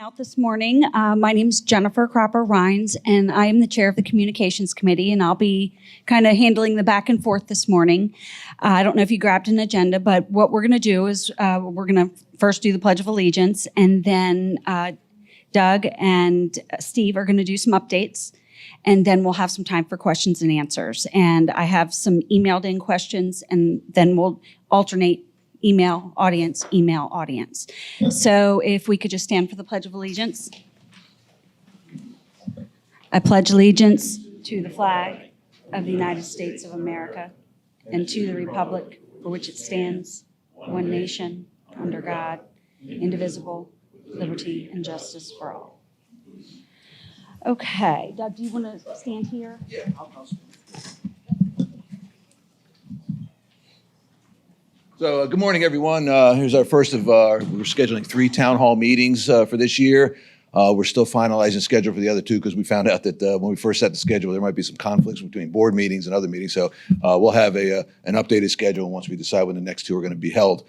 Out this morning. My name is Jennifer Cropper-Rhines, and I am the chair of the Communications Committee, and I'll be kind of handling the back and forth this morning. I don't know if you grabbed an agenda, but what we're going to do is we're going to first do the Pledge of Allegiance, and then Doug and Steve are going to do some updates, and then we'll have some time for questions and answers. And I have some emailed in questions, and then we'll alternate email, audience, email, audience. So if we could just stand for the Pledge of Allegiance. I pledge allegiance to the flag of the United States of America and to the republic for which it stands, one nation, under God, indivisible, liberty and justice for all. Okay, Doug, do you want to stand here? Yeah, I'll stand. So good morning, everyone. Here's our first of we're scheduling 3 town hall meetings for this year. We're still finalizing schedule for the other 2 because we found out that when we first set the schedule, there might be some conflicts between board meetings and other meetings. So we'll have an updated schedule once we decide when the next 2 are going to be held.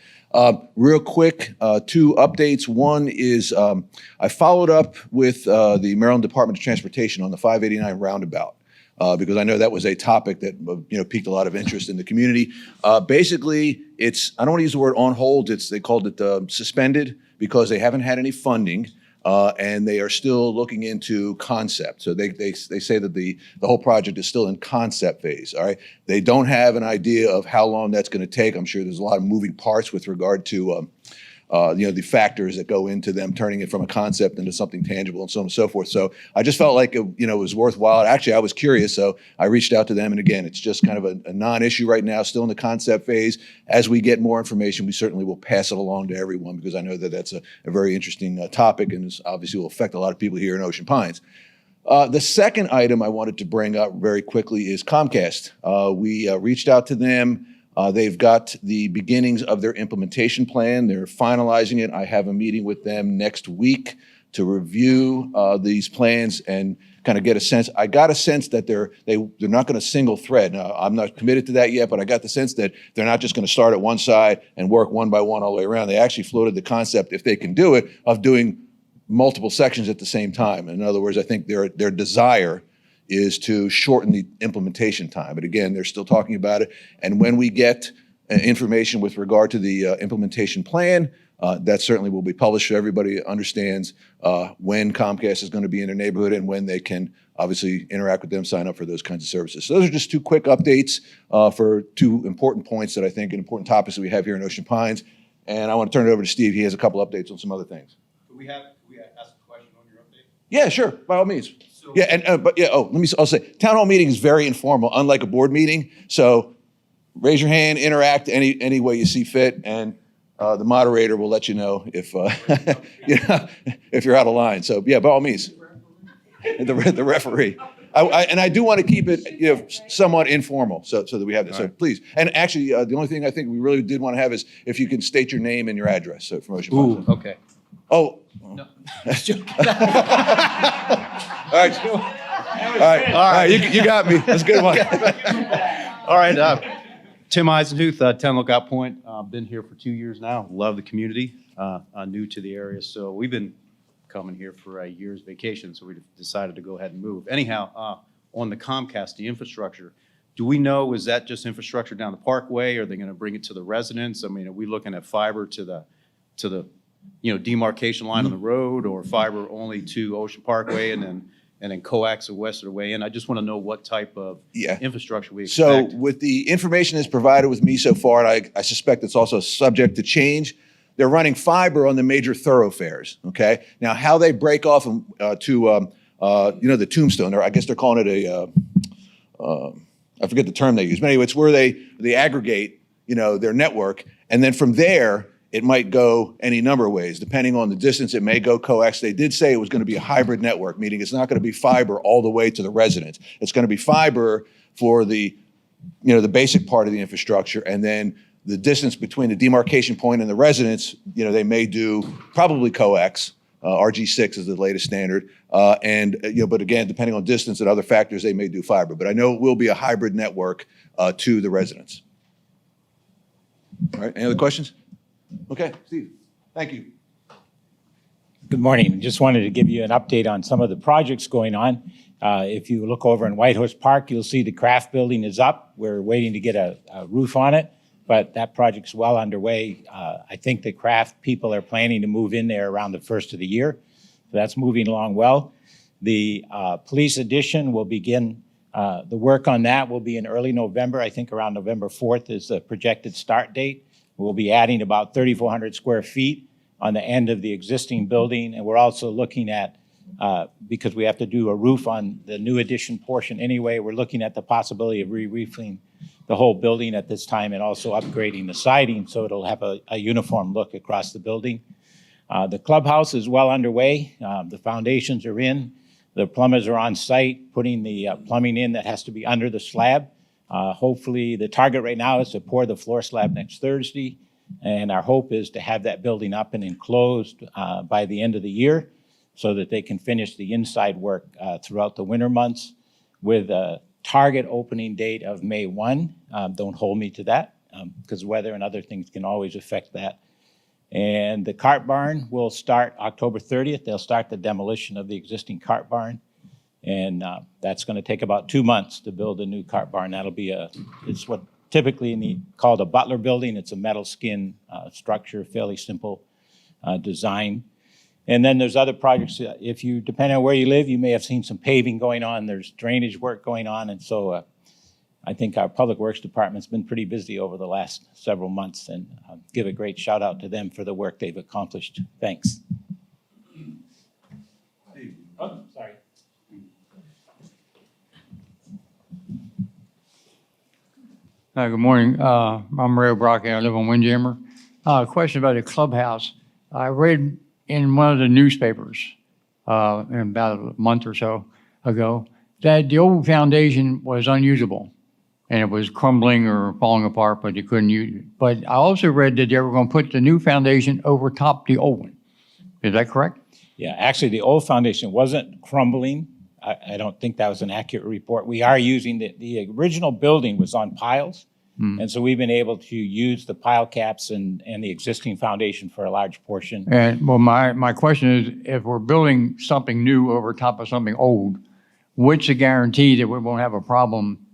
Real quick, 2 updates. One is I followed up with the Maryland Department of Transportation on the 589 roundabout. Because I know that was a topic that piqued a lot of interest in the community. Basically, it's, I don't want to use the word on hold. They called it suspended because they haven't had any funding, and they are still looking into concept. So they say that the whole project is still in concept phase. All right, they don't have an idea of how long that's going to take. I'm sure there's a lot of moving parts with regard to the factors that go into them turning it from a concept into something tangible and so on and so forth. So I just felt like it was worthwhile. Actually, I was curious, so I reached out to them. And again, it's just kind of a non-issue right now, still in the concept phase. As we get more information, we certainly will pass it along to everyone because I know that that's a very interesting topic and obviously will affect a lot of people here in Ocean Pines. The second item I wanted to bring up very quickly is Comcast. We reached out to them. They've got the beginnings of their implementation plan. They're finalizing it. I have a meeting with them next week to review these plans and kind of get a sense. I got a sense that they're not going to single thread. Now, I'm not committed to that yet, but I got the sense that they're not just going to start at one side and work one by one all the way around. They actually floated the concept, if they can do it, of doing multiple sections at the same time. In other words, I think their desire is to shorten the implementation time. But again, they're still talking about it. And when we get information with regard to the implementation plan, that certainly will be published so everybody understands when Comcast is going to be in their neighborhood and when they can obviously interact with them, sign up for those kinds of services. So those are just 2 quick updates for 2 important points that I think and important topics that we have here in Ocean Pines. And I want to turn it over to Steve. He has a couple updates on some other things. Could we ask a question on your update? Yeah, sure, by all means. Yeah, I'll say, town hall meeting is very informal, unlike a board meeting. So raise your hand, interact any way you see fit, and the moderator will let you know if if you're out of line. So yeah, by all means, the referee. I do want to keep it somewhat informal, so that we have this. All right. So please, and actually, the only thing I think we really did want to have is if you can state your name and your address. So from Ocean Pines. Okay. Oh. No. All right. You got me. That's a good one. All right. Tim Eisenhuth, 10 Lookout Point. Been here for 2 years now. Love the community. New to the area, so we've been coming here for a year's vacation. So we decided to go ahead and move. Anyhow, on the Comcast, the infrastructure. Do we know, is that just infrastructure down the Parkway? Are they going to bring it to the residents? I mean, are we looking at fiber to the demarcation line on the road, or fiber only to Ocean Parkway and then coax the west of the way in? I just want to know what type of infrastructure we expect. So with the information that's provided with me so far, and I suspect it's also subject to change, they're running fiber on the major thoroughfares, okay? Now, how they break off to the Tombstone, or I guess they're calling it I forget the term they use, but anyway, it's where they aggregate, their network, and then from there, it might go any number of ways. Depending on the distance, it may go coax. They did say it was going to be a hybrid network, meaning it's not going to be fiber all the way to the residents. It's going to be fiber for the basic part of the infrastructure, and then the distance between the demarcation point and the residents, they may do probably coax. RG6 is the latest standard. But again, depending on distance and other factors, they may do fiber. But I know it will be a hybrid network to the residents. All right, any other questions? Okay, Steve, thank you. Good morning. Just wanted to give you an update on some of the projects going on. If you look over in Whitehorse Park, you'll see the craft building is up. We're waiting to get a roof on it, but that project's well underway. I think the craft people are planning to move in there around the first of the year. So that's moving along well. The police addition will begin, the work on that will be in early November. I think around November 4th is the projected start date. We'll be adding about 3,400 square feet on the end of the existing building. And we're also looking at, because we have to do a roof on the new addition portion anyway, we're looking at the possibility of re-roofing the whole building at this time and also upgrading the siding so it'll have a uniform look across the building. The clubhouse is well underway. The foundations are in. The plumbers are on site putting the plumbing in that has to be under the slab. Hopefully, the target right now is to pour the floor slab next Thursday. And our hope is to have that building up and enclosed by the end of the year so that they can finish the inside work throughout the winter months with a target opening date of May 1. Don't hold me to that because weather and other things can always affect that. And the cart barn will start October 30th. They'll start the demolition of the existing cart barn. And that's going to take about 2 months to build a new cart barn. That'll be it's what typically called a butler building. It's a metal skin structure, fairly simple design. And then there's other projects. Depending on where you live, you may have seen some paving going on. There's drainage work going on. And so I think our Public Works Department's been pretty busy over the last several months, and give a great shout out to them for the work they've accomplished. Thanks. Oh, sorry. Good morning. I'm Ray Brockey. I live on Windjammer. Question about the clubhouse. I read in one of the newspapers about a month or so ago that the old foundation was unusable and it was crumbling or falling apart, but you couldn't use it. But I also read that they were going to put the new foundation over top the old one. Is that correct? Yeah, actually, the old foundation wasn't crumbling. I don't think that was an accurate report. We are using the original building was on piles. And so we've been able to use the pile caps and the existing foundation for a large portion. And well, my question is, if we're building something new over top of something old, what's the guarantee that we won't have a problem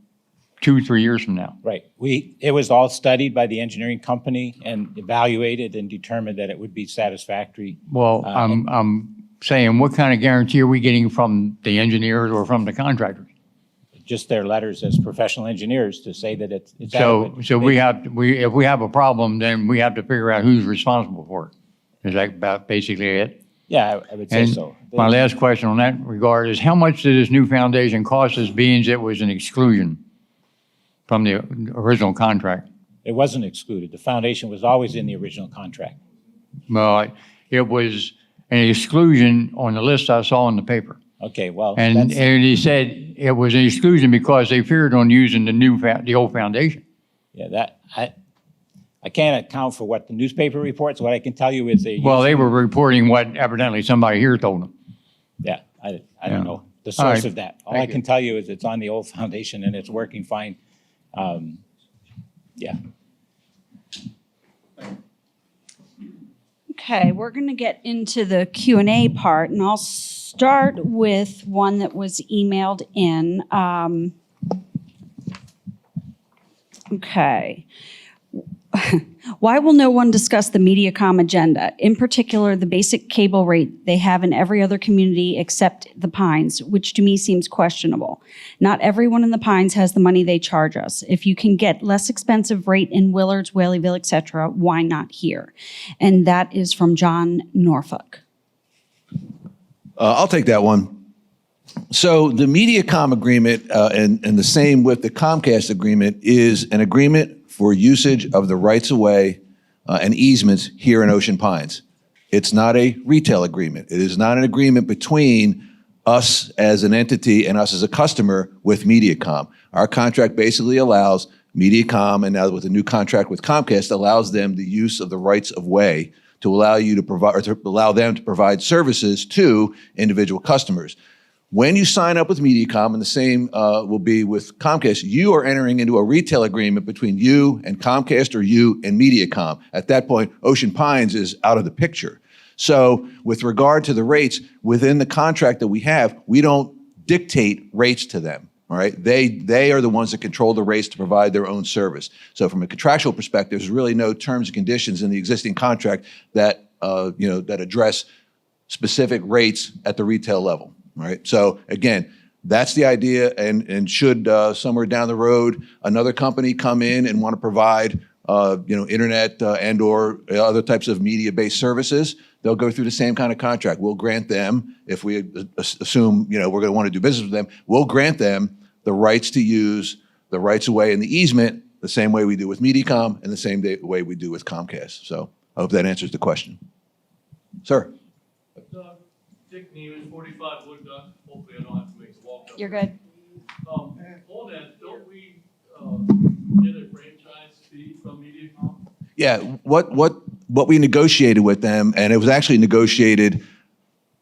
2-3 years from now? Right. It was all studied by the engineering company and evaluated and determined that it would be satisfactory. Well, I'm saying, what kind of guarantee are we getting from the engineers or from the contractors? Just their letters as professional engineers to say that it's So adequate. if we have a problem, then we have to figure out who's responsible for it. Is that about basically it? Yeah, I would say And so. my last question on that regard is, how much did this new foundation cost us, being it was an exclusion from the original contract? It wasn't excluded. The foundation was always in the original contract. Well, it was an exclusion on the list I saw in the paper. Okay, well, And he said it was an exclusion because they feared on using the old foundation. yeah, I can't account for what the newspaper reports. What I can tell you is they Were reporting what evidently somebody here told them. Yeah, I Yeah. don't know the All source right. of that. All I Thank can you. tell you is it's on the old foundation and it's working fine. Yeah. Okay, we're going to get into the Q&A part, and I'll start with one that was emailed in. Okay. Why will no one discuss the MediaCom agenda, in particular the basic cable rate they have in every other community except the Pines, which to me seems questionable. Not everyone in the Pines has the money they charge us. If you can get less expensive rate in Willards, Whaleyville, et cetera, why not here? And that is from John Norfolk. I'll take that one. So the MediaCom agreement and the same with the Comcast agreement is an agreement for usage of the rights of way and easements here in Ocean Pines. It's not a retail agreement. It is not an agreement between us as an entity and us as a customer with MediaCom. Our contract basically allows MediaCom, and now with the new contract with Comcast, allows them the use of the rights of way to allow you to provide, or to allow them to provide services to individual customers. When you sign up with MediaCom, and the same will be with Comcast, you are entering into a retail agreement between you and Comcast or you and MediaCom. At that point, Ocean Pines is out of the picture. So with regard to the rates, within the contract that we have, we don't dictate rates to them. All right, they are the ones that control the rates to provide their own service. So from a contractual perspective, there's really no terms and conditions in the existing contract that that address specific rates at the retail level. All right, so again, that's the idea. And should somewhere down the road another company come in and want to provide internet and/or other types of media-based services, they'll go through the same kind of contract. We'll grant them, if we assume we're going to want to do business with them, we'll grant them the rights to use the rights of way and the easement the same way we do with Mediacom and the same way we do with Comcast. So I hope that answers the question. Sir. Dick Neiman, 45 Wood Duck. Hopefully I don't have to make a walk up. You're good. On that, don't we get a franchise fee from Mediacom? Yeah, what we negotiated with them, and it was actually negotiated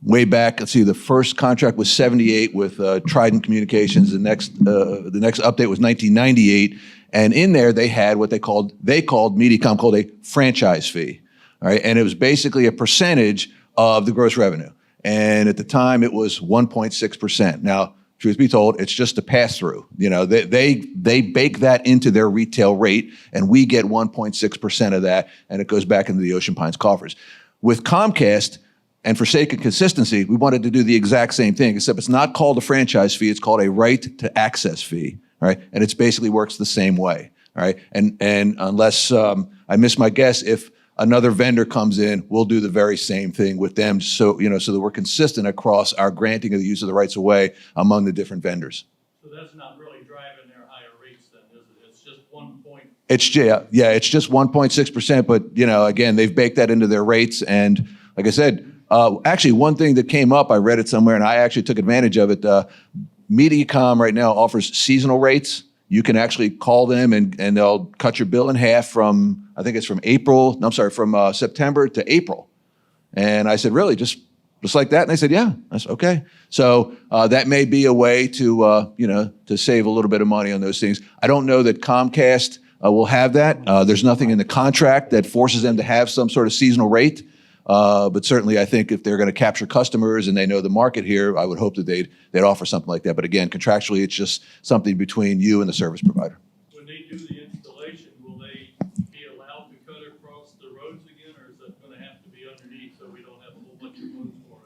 way back. Let's see, the first contract was '78 with Trident Communications. The next update was 1998, and in there they had what Mediacom called a franchise fee. All right, and it was basically a percentage of the gross revenue. And at the time, it was 1.6%. Now, truth be told, it's just a pass-through. They bake that into their retail rate, and we get 1.6% of that, and it goes back into the Ocean Pines coffers. With Comcast, and for sake of consistency, we wanted to do the exact same thing, except it's not called a franchise fee, it's called a right to access fee, all right? And it basically works the same way, all right? And unless I miss my guess, if another vendor comes in, we'll do the very same thing with them, so that we're consistent across our granting of the use of the rights of way among the different vendors. So that's not really driving their higher rates then, is it? It's just 1 point. It's just 1.6%, but again, they've baked that into their rates. And like I said, actually one thing that came up, I read it somewhere and I actually took advantage of it. Mediacom right now offers seasonal rates. You can actually call them and they'll cut your bill in half from September to April. And I said, really, just like that? And they said, yeah. I said, okay. So that may be a way to save a little bit of money on those things. I don't know that Comcast will have that. There's nothing in the contract that forces them to have some sort of seasonal rate. But certainly, I think if they're going to capture customers and they know the market here, I would hope that they'd offer something like that. But again, contractually, it's just something between you and the service provider. When they do the installation, will they be allowed to cut across the roads again, or is that going to have to be underneath so we don't have a whole bunch of roads torn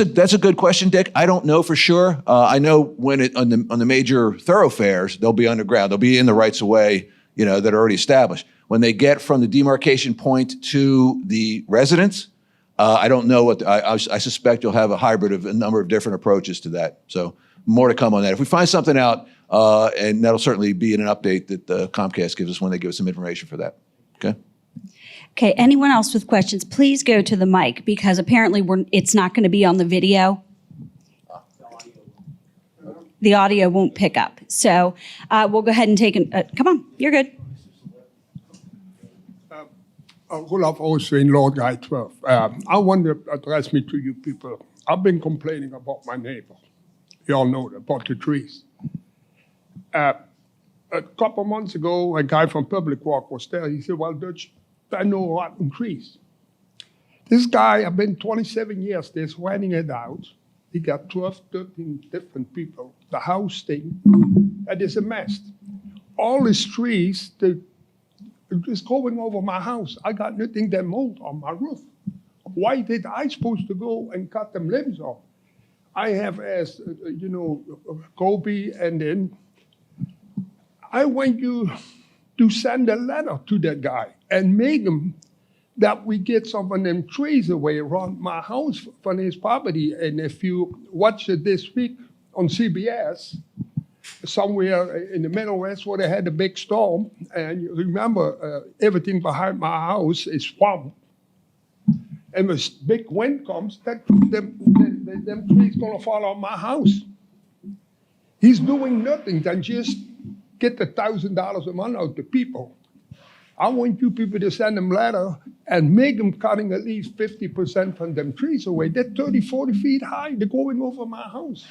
up? That's a good question, Dick. I don't know for sure. I know when on the major thoroughfares, they'll be underground. They'll be in the rights of way, that are already established. When they get from the demarcation point to the residence, I don't know what I suspect you'll have a hybrid of a number of different approaches to that. So more to come on that. If we find something out, and that'll certainly be in an update that Comcast gives us when they give us some information for that. Okay. Okay, anyone else with questions, please go to the mic because apparently it's not going to be on the video. The audio won't pick up. So we'll go ahead and take come on, you're good. Olaf Oswin, Lord Guy 12. I want to address me to you people. I've been complaining about my neighbor. You all know that, about the trees. A couple months ago, a guy from Public Works was there. He said, well, Dutch, I know rotten trees. This guy, I've been 27 years, they're sweating it out. He got 12, 13 different people. The house thing, and it's a mess. All these trees, it's going over my house. I got nothing that mold on my roof. Why did I supposed to go and cut them limbs off? I have asked, Kobe, and then I want you to send a letter to that guy and make him that we get some of them trees away around my house from his property. And if you watch it this week on CBS, somewhere in the Midwest where they had a big storm, and you remember everything behind my house is swamp. And when big wind comes, them trees gonna fall on my house. He's doing nothing than just get the $1,000 a month out to people. I want you people to send them letter and make them cutting at least 50% from them trees away. They're 30, 40 feet high. They're going over my house.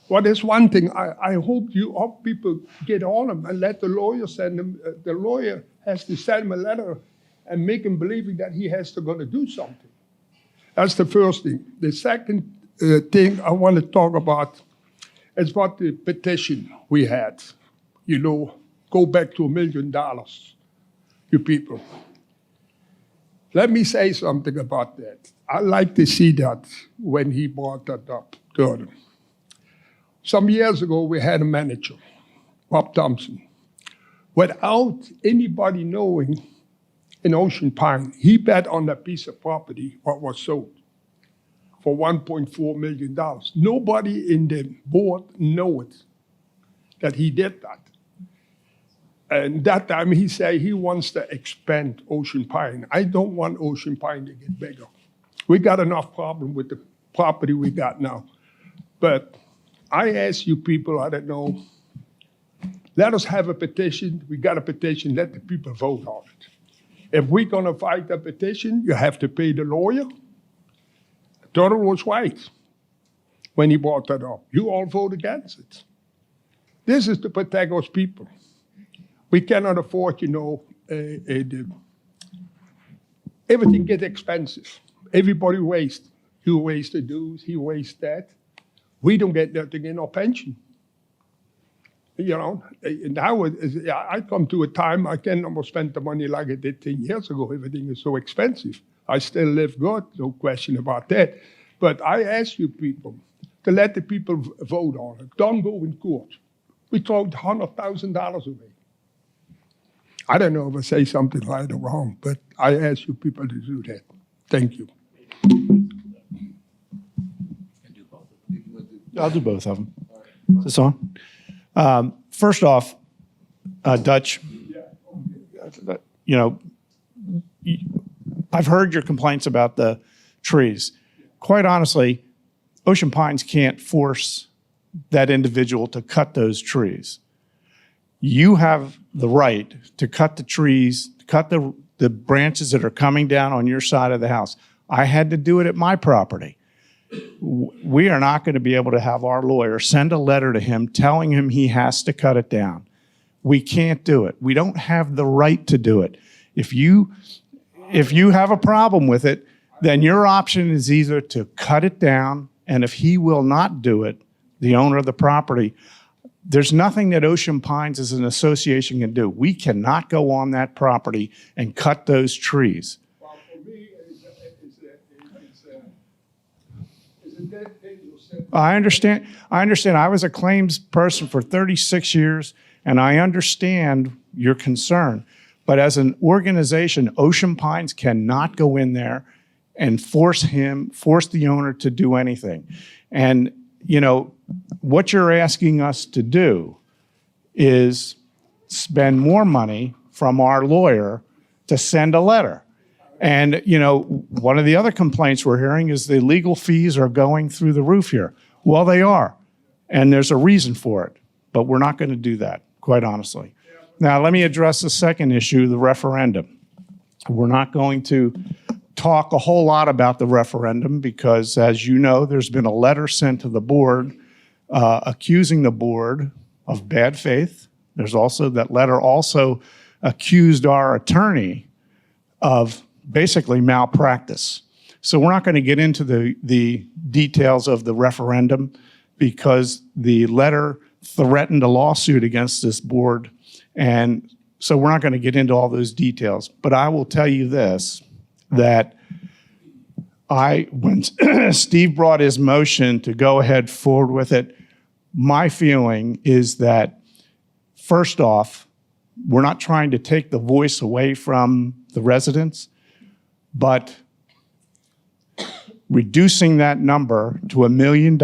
Well, there's one thing. I hope you all people get on them and let the lawyer send them. The lawyer has to send him a letter and make him believing that he has to go to do something. That's the first thing. The second thing I want to talk about is what the petition we had. You know, go back to $1 million, you people. Let me say something about that. I like to see that when he brought that up, Gordon. Some years ago, we had a manager, Bob Thompson. Without anybody knowing in Ocean Pine, he bet on a piece of property what was sold for $1.4 million. Nobody in the board knows that he did that. And that time he said he wants to expand Ocean Pine. I don't want Ocean Pine to get bigger. We got enough problem with the property we got now. But I ask you people, I don't know, let us have a petition. We got a petition, let the people vote on it. If we're gonna fight the petition, you have to pay the lawyer. Turtle was right when he brought that up. You all vote against it. This is to protect us people. We cannot afford, everything gets expensive. Everybody wastes. You waste the dues, he wastes that. We don't get nothing in our pension. Now I come to a time I can almost spend the money like I did 10 years ago. Everything is so expensive. I still live good, no question about that. But I ask you people to let the people vote on it. Don't go in court. We throw $100,000 away. I don't know if I say something right or wrong, but I ask you people to do that. Thank you. I'll do both of them. Is this on? First off, Dutch, I've heard your complaints about the trees. Quite honestly, Ocean Pines can't force that individual to cut those trees. You have the right to cut the trees, cut the branches that are coming down on your side of the house. I had to do it at my property. We are not going to be able to have our lawyer send a letter to him telling him he has to cut it down. We can't do it. We don't have the right to do it. If you have a problem with it, then your option is either to cut it down, and if he will not do it, the owner of the property, there's nothing that Ocean Pines as an association can do. We cannot go on that property and cut those trees. Well, for me, it's a dead thing you said. I understand. I was a claims person for 36 years, and I understand your concern. But as an organization, Ocean Pines cannot go in there and force the owner to do anything. And, what you're asking us to do is spend more money from our lawyer to send a letter. And, one of the other complaints we're hearing is the legal fees are going through the roof here. Well, they are, and there's a reason for it, but we're not going to do that, quite honestly. Now, let me address the second issue, the referendum. We're not going to talk a whole lot about the referendum because, as you know, there's been a letter sent to the board accusing the board of bad faith. There's also that letter also accused our attorney of basically malpractice. So we're not going to get into the details of the referendum because the letter threatened a lawsuit against this board. And so we're not going to get into all those details. But I will tell you this, that when Steve brought his motion to go ahead forward with it, my feeling is that, first off, we're not trying to take the voice away from the residents, but reducing that number to $1 million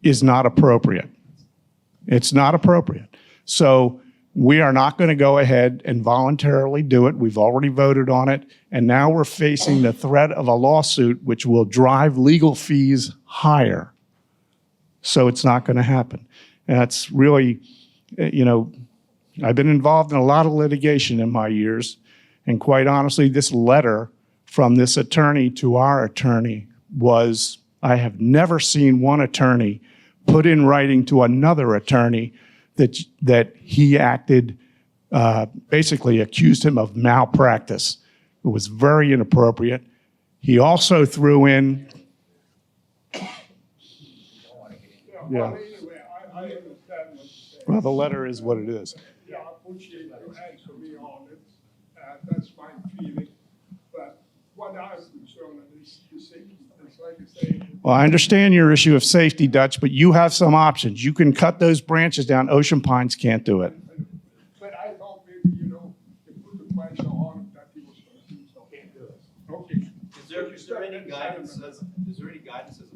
is not appropriate. It's not appropriate. So we are not going to go ahead and voluntarily do it. We've already voted on it, and now we're facing the threat of a lawsuit which will drive legal fees higher. So it's not going to happen. And that's really, I've been involved in a lot of litigation in my years, and quite honestly, this letter from this attorney to our attorney was, I have never seen one attorney put in writing to another attorney that he acted, basically accused him of malpractice. It was very inappropriate. He also threw in, yeah, Anyway, I understand what you're saying. well, the letter is what it is. Yeah, I appreciate you answering me on it. That's my feeling. But what I'm concerned is the safety. It's like I say, Well, I understand your issue of safety, Dutch, but you have some options. You can cut those branches down. Ocean Pines can't do it. but I thought maybe, you put the pressure on him that he was going to do something. Can't do it. Okay. Is there any guidance as a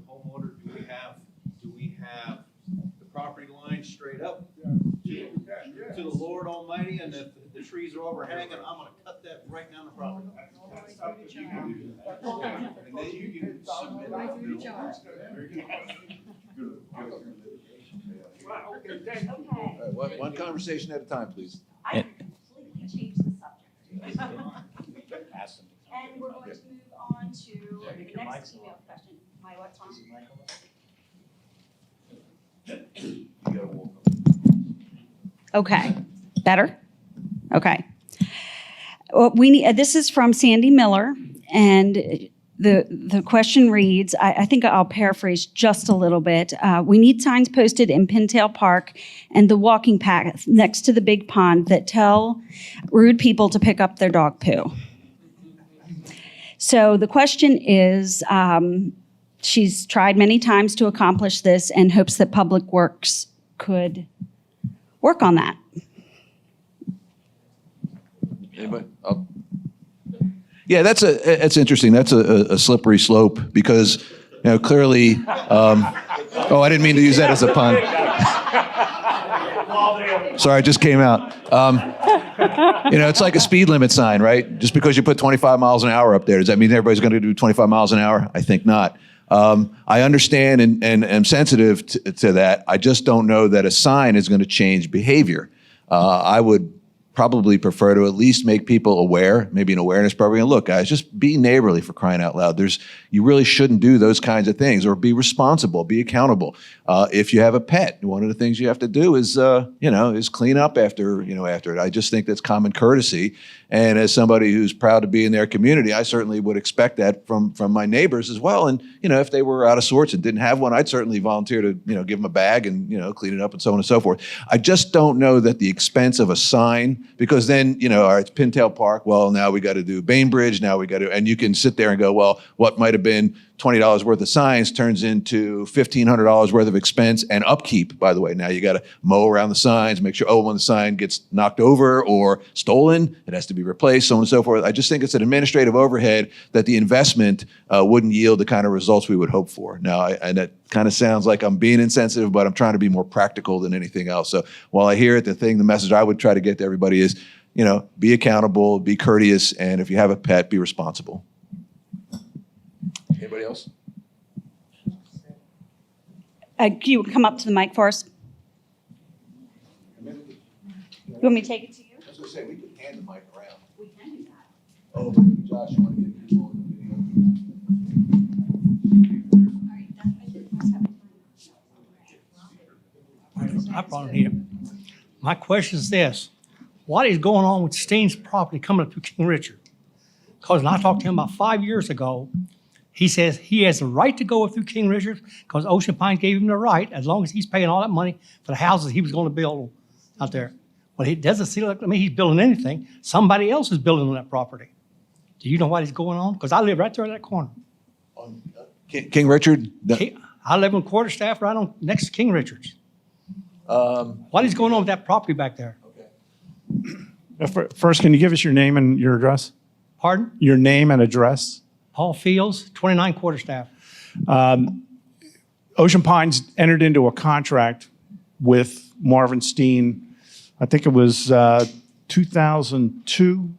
homeowner, do we have the property line straight up to the Lord Almighty, and if the trees are overhanging, I'm gonna cut that right down the property? That's up to you. And then you can submit Well, okay, thank you. All right, one conversation at a time, please. I completely changed the subject. And we're going to move on to the next email question. My what's on? Okay, better? Okay. Well, we need, this is from Sandy Miller, and the question reads, I think I'll paraphrase just a little bit. We need signs posted in Pintail Park and the walking path next to the big pond that tell rude people to pick up their dog poo. So the question is, she's tried many times to accomplish this and hopes that Public Works could work on that. Anybody? Yeah, that's interesting. That's a slippery slope because, clearly, oh, I didn't mean to use that as a pun. Sorry, it just came out. It's like a speed limit sign, right? Just because you put 25 miles an hour up there, does that mean everybody's going to do 25 miles an hour? I think not. I understand and am sensitive to that. I just don't know that a sign is going to change behavior. I would probably prefer to at least make people aware, maybe an awareness program. Look, guys, just be neighborly, for crying out loud. You really shouldn't do those kinds of things, or be responsible, be accountable. If you have a pet, one of the things you have to do is clean up after it. I just think that's common courtesy. And as somebody who's proud to be in their community, I certainly would expect that from my neighbors as well. And, if they were out of sorts and didn't have one, I'd certainly volunteer to, give them a bag and, clean it up and so on and so forth. I just don't know that the expense of a sign, because then, all right, it's Pintail Park. Well, now we got to do Bainbridge. Now we got to, and you can sit there and go, well, what might have been $20 worth of signs turns into $1,500 worth of expense and upkeep, by the way. Now you got to mow around the signs, make sure, when the sign gets knocked over or stolen, it has to be replaced, so on and so forth. I just think it's an administrative overhead that the investment wouldn't yield the kind of results we would hope for. Now, and that kind of sounds like I'm being insensitive, but I'm trying to be more practical than anything else. So while I hear it, the message I would try to get to everybody is, be accountable, be courteous, and if you have a pet, be responsible. Anybody else? Can you come up to the mic for us? You want me to take it to you? I was going to say, we can hand the mic around. We can do that. Oh, Josh, you want to get people on the video? I brought it here. My question is this: what is going on with Steen's property coming up through King Richard? Because when I talked to him about 5 years ago, he says he has the right to go through King Richard because Ocean Pines gave him the right as long as he's paying all that money for the houses he was going to build out there. Well, it doesn't seem like he's building anything. Somebody else is building on that property. Do you know what is going on? Because I live right there in that corner. King Richard? I live in Quarterstaff right on next to King Richard's. What is going on with that property back there? First, can you give us your name and your address? Pardon? Your name and address? Paul Fields, 29 Quarterstaff. Ocean Pines entered into a contract with Marvin Steen, I think it was 2002.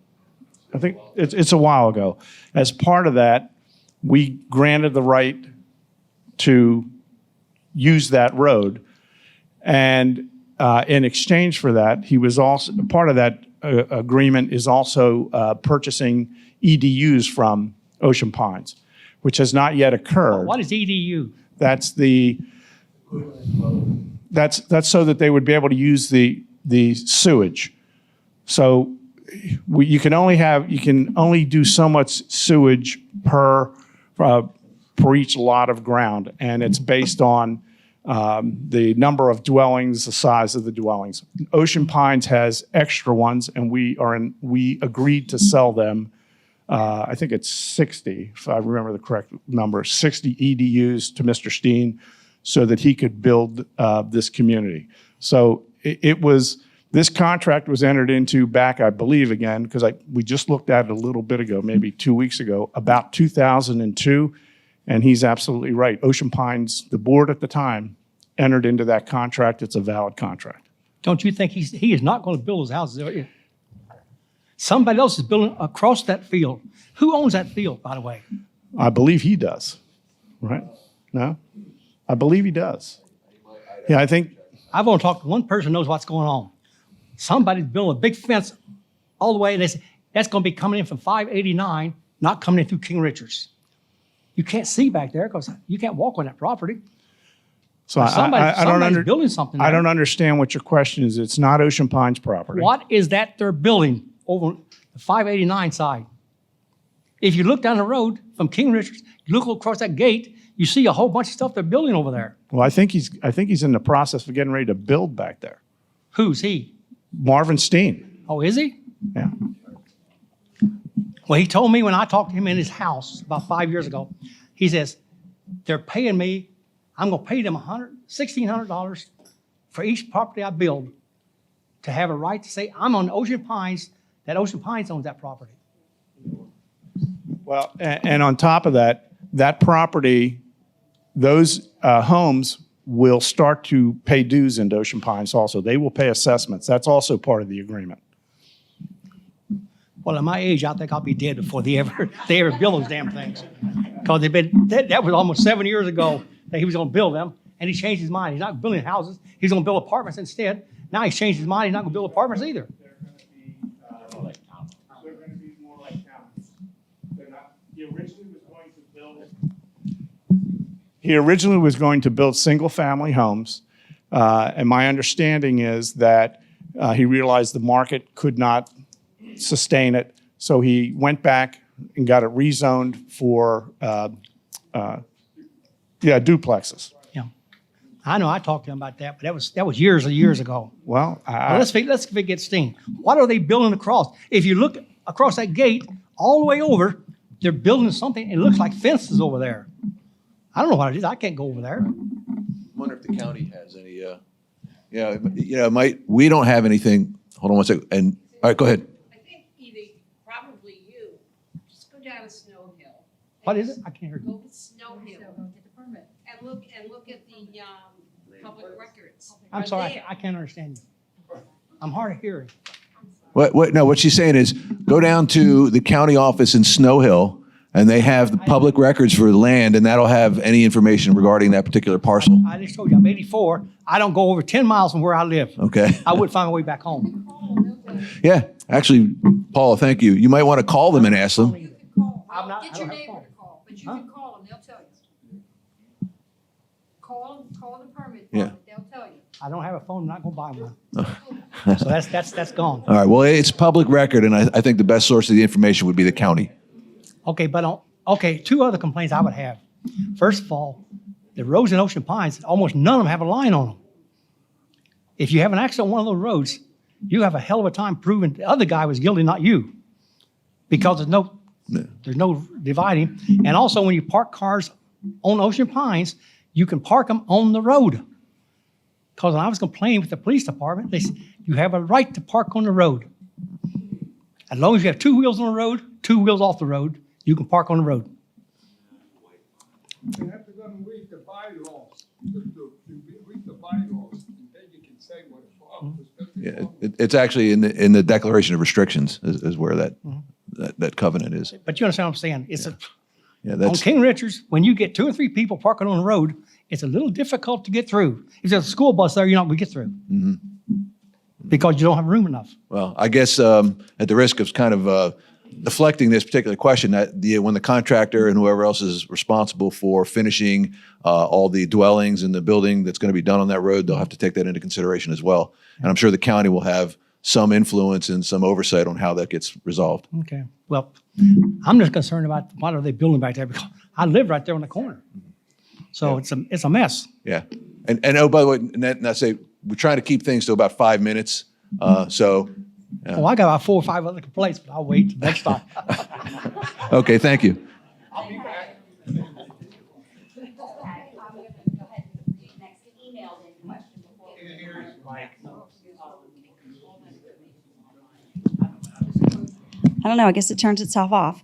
I think it's a while ago. As part of that, we granted the right to use that road. And in exchange for that, he was also, part of that agreement is also purchasing EDUs from Ocean Pines, which has not yet occurred. What is EDU? That's so that they would be able to use the sewage. So you can only do so much sewage per for each lot of ground, and it's based on the number of dwellings, the size of the dwellings. Ocean Pines has extra ones, and we agreed to sell them. I think it's 60, if I remember the correct number, 60 EDUs to Mr. Steen so that he could build this community. So this contract was entered into back, I believe, again, because we just looked at it a little bit ago, maybe 2 weeks ago, about 2002, and he's absolutely right. Ocean Pines, the board at the time, entered into that contract. It's a valid contract. Don't you think he is not going to build his houses there? Somebody else is building across that field. Who owns that field, by the way? I believe he does, right? No? I believe he does. Yeah, I think. I've only talked to one person who knows what's going on. Somebody's building a big fence all the way, and they say, that's going to be coming in from 589, not coming in through King Richards. You can't see back there because you can't walk on that property. So somebody's building something there. I don't understand what your question is. It's not Ocean Pines property. What is that they're building over the 589 side? If you look down the road from King Richards, you look across that gate, you see a whole bunch of stuff they're building over there. Well, I think he's in the process of getting ready to build back there. Who's he? Marvin Steen. Oh, is he? Yeah. Well, he told me when I talked to him in his house about 5 years ago, he says, they're paying me, I'm going to pay them $1,600 for each property I build to have a right to say, I'm on Ocean Pines, that Ocean Pines owns that property. Well, and on top of that, that property, those homes will start to pay dues into Ocean Pines also. They will pay assessments. That's also part of the agreement. Well, at my age, I think I'll be dead before they ever build those damn things. Because that was almost 7 years ago that he was going to build them, and he changed his mind. He's not building houses. He's going to build apartments instead. Now he's changed his mind. He's not going to build apartments either. They're going to be more like towns. He originally was going to build single-family homes, and my understanding is that he realized the market could not sustain it, so he went back and got it rezoned for duplexes. Yeah, I know. I talked to him about that, but that was years and years ago. Well, let's forget Steen. What are they building across? If you look across that gate all the way over, they're building something. It looks like fences over there. I don't know what it is. I can't go over there. I wonder if the county has any, we don't have anything. Hold on one second. And, all right, go ahead. I think probably you, just go down to Snow Hill. What is it? I can't hear you. Go to Snow Hill. Get the permit. And look at the public records. I'm Are sorry, there. I can't understand you. I'm hard of hearing. What she's saying is go down to the county office in Snow Hill, and they have the public records for the land, and that'll have any information regarding that particular parcel. I just told you, I'm 84. I don't go over 10 miles from where I live. Okay. I would find my way back home. Yeah, actually, Paula, thank you. You might want to call them and ask them. You can call. I'm not- Get I your don't have a neighbor phone. to call, but you can call them, they'll tell you. Call the permit Yeah. department, they'll tell you. I don't have a phone. I'm not going to buy one. So that's gone. All right, well, it's public record, and I think the best source of the information would be the county. Okay, two other complaints I would have. First of all, the roads in Ocean Pines, almost none of them have a line on them. If you have an accident on one of those roads, you have a hell of a time proving the other guy was guilty, not you. Because there's no dividing. And also, when you park cars on Ocean Pines, you can park them on the road. Because when I was complaining with the police department, they said, you have a right to park on the road. As long as you have two wheels on the road, two wheels off the road, you can park on the road. You have to go and read the bylaws, read the bylaws, and then you can say what it's for. Yeah, it's actually in the Declaration of Restrictions is where that covenant is. But you understand what I'm saying? Yeah, On that's King Richards, when you get 2 or 3 people parking on the road, it's a little difficult to get through. If there's a school bus there, you're not going to get through. Because you don't have room enough. well. I guess at the risk of kind of deflecting this particular question, that when the contractor and whoever else is responsible for finishing all the dwellings and the building that's going to be done on that road, they'll have to take that into consideration as well. And I'm sure the county will have some influence and some oversight on how that gets resolved. Okay. Well, I'm just concerned about what are they building back there, because I live right there on the corner. So it's a mess. Yeah. And oh, by the way, and I say, we're trying to keep things to about 5 minutes. So, Well, I got about 4 or 5 other complaints, but I'll wait till next time. okay, thank you. I don't know, I guess it turns itself off.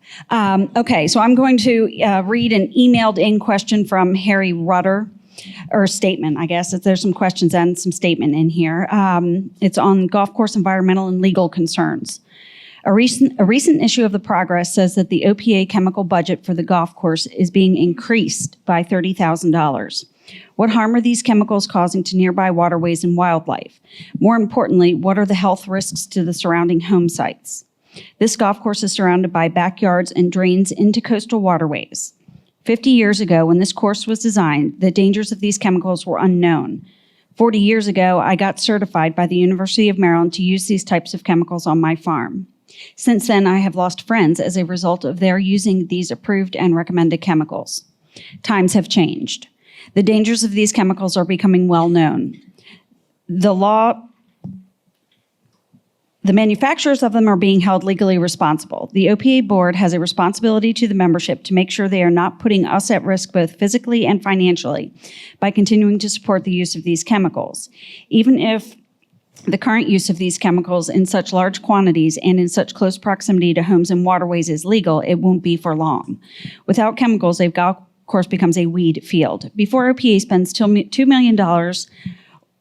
Okay, so I'm going to read an emailed in question from Harry Rutter, or statement, I guess. There's some questions and some statement in here. It's on golf course environmental and legal concerns. A recent issue of the Progress says that the OPA chemical budget for the golf course is being increased by $30,000. What harm are these chemicals causing to nearby waterways and wildlife? More importantly, what are the health risks to the surrounding home sites? This golf course is surrounded by backyards and drains into coastal waterways. 50 years ago, when this course was designed, the dangers of these chemicals were unknown. 40 years ago, I got certified by the University of Maryland to use these types of chemicals on my farm. Since then, I have lost friends as a result of their using these approved and recommended chemicals. Times have changed. The dangers of these chemicals are becoming well known. The manufacturers of them are being held legally responsible. The OPA board has a responsibility to the membership to make sure they are not putting us at risk both physically and financially by continuing to support the use of these chemicals. Even if the current use of these chemicals in such large quantities and in such close proximity to homes and waterways is legal, it won't be for long. Without chemicals, a golf course becomes a weed field. Before OPA spends $2 million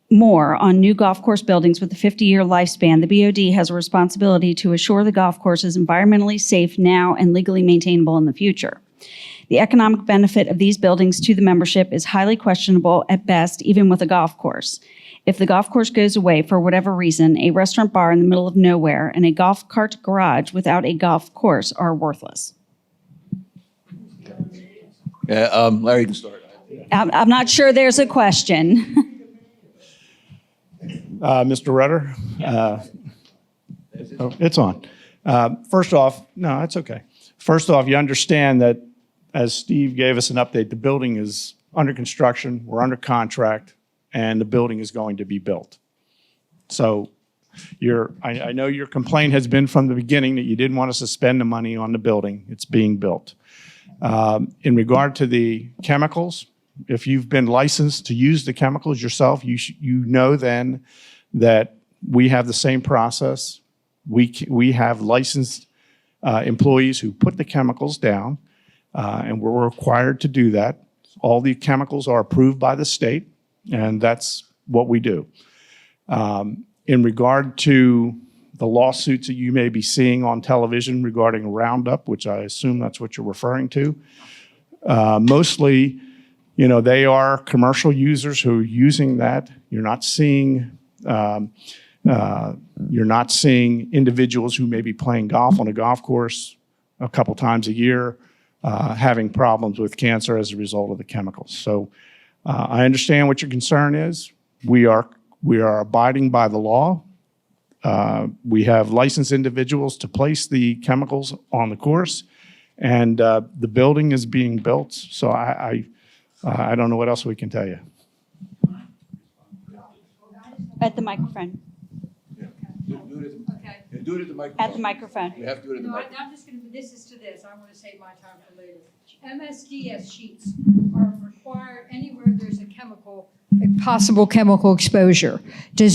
more on new golf course buildings with a 50-year lifespan, the BOD has a responsibility to assure the golf course is environmentally safe now and legally maintainable in the future. The economic benefit of these buildings to the membership is highly questionable at best, even with a golf course. If the golf course goes away for whatever reason, a restaurant bar in the middle of nowhere and a golf cart garage without a golf course are worthless. Yeah, Larry, you can start. I'm not sure there's a question. Mr. Rutter? It's on. First off, no, it's okay. First off, you understand that, as Steve gave us an update, the building is under construction, we're under contract, and the building is going to be built. So I know your complaint has been from the beginning that you didn't want us to spend the money on the building. It's being built. In regard to the chemicals, if you've been licensed to use the chemicals yourself, you know then that we have the same process. We have licensed employees who put the chemicals down, and we're required to do that. All the chemicals are approved by the state, and that's what we do. In regard to the lawsuits that you may be seeing on television regarding Roundup, which I assume that's what you're referring to, mostly, they are commercial users who are using that. You're not seeing individuals who may be playing golf on a golf course a couple times a year having problems with cancer as a result of the chemicals. So I understand what your concern is. We are abiding by the law. We have licensed individuals to place the chemicals on the course, and the building is being built. So I don't know what else we can tell you. At the microphone. Do it at the microphone. At the microphone. You have to do it at the No, microphone. I'm just gonna, this is to this, I wanna save my time for later. MSDS sheets are required anywhere there's a possible chemical exposure. Do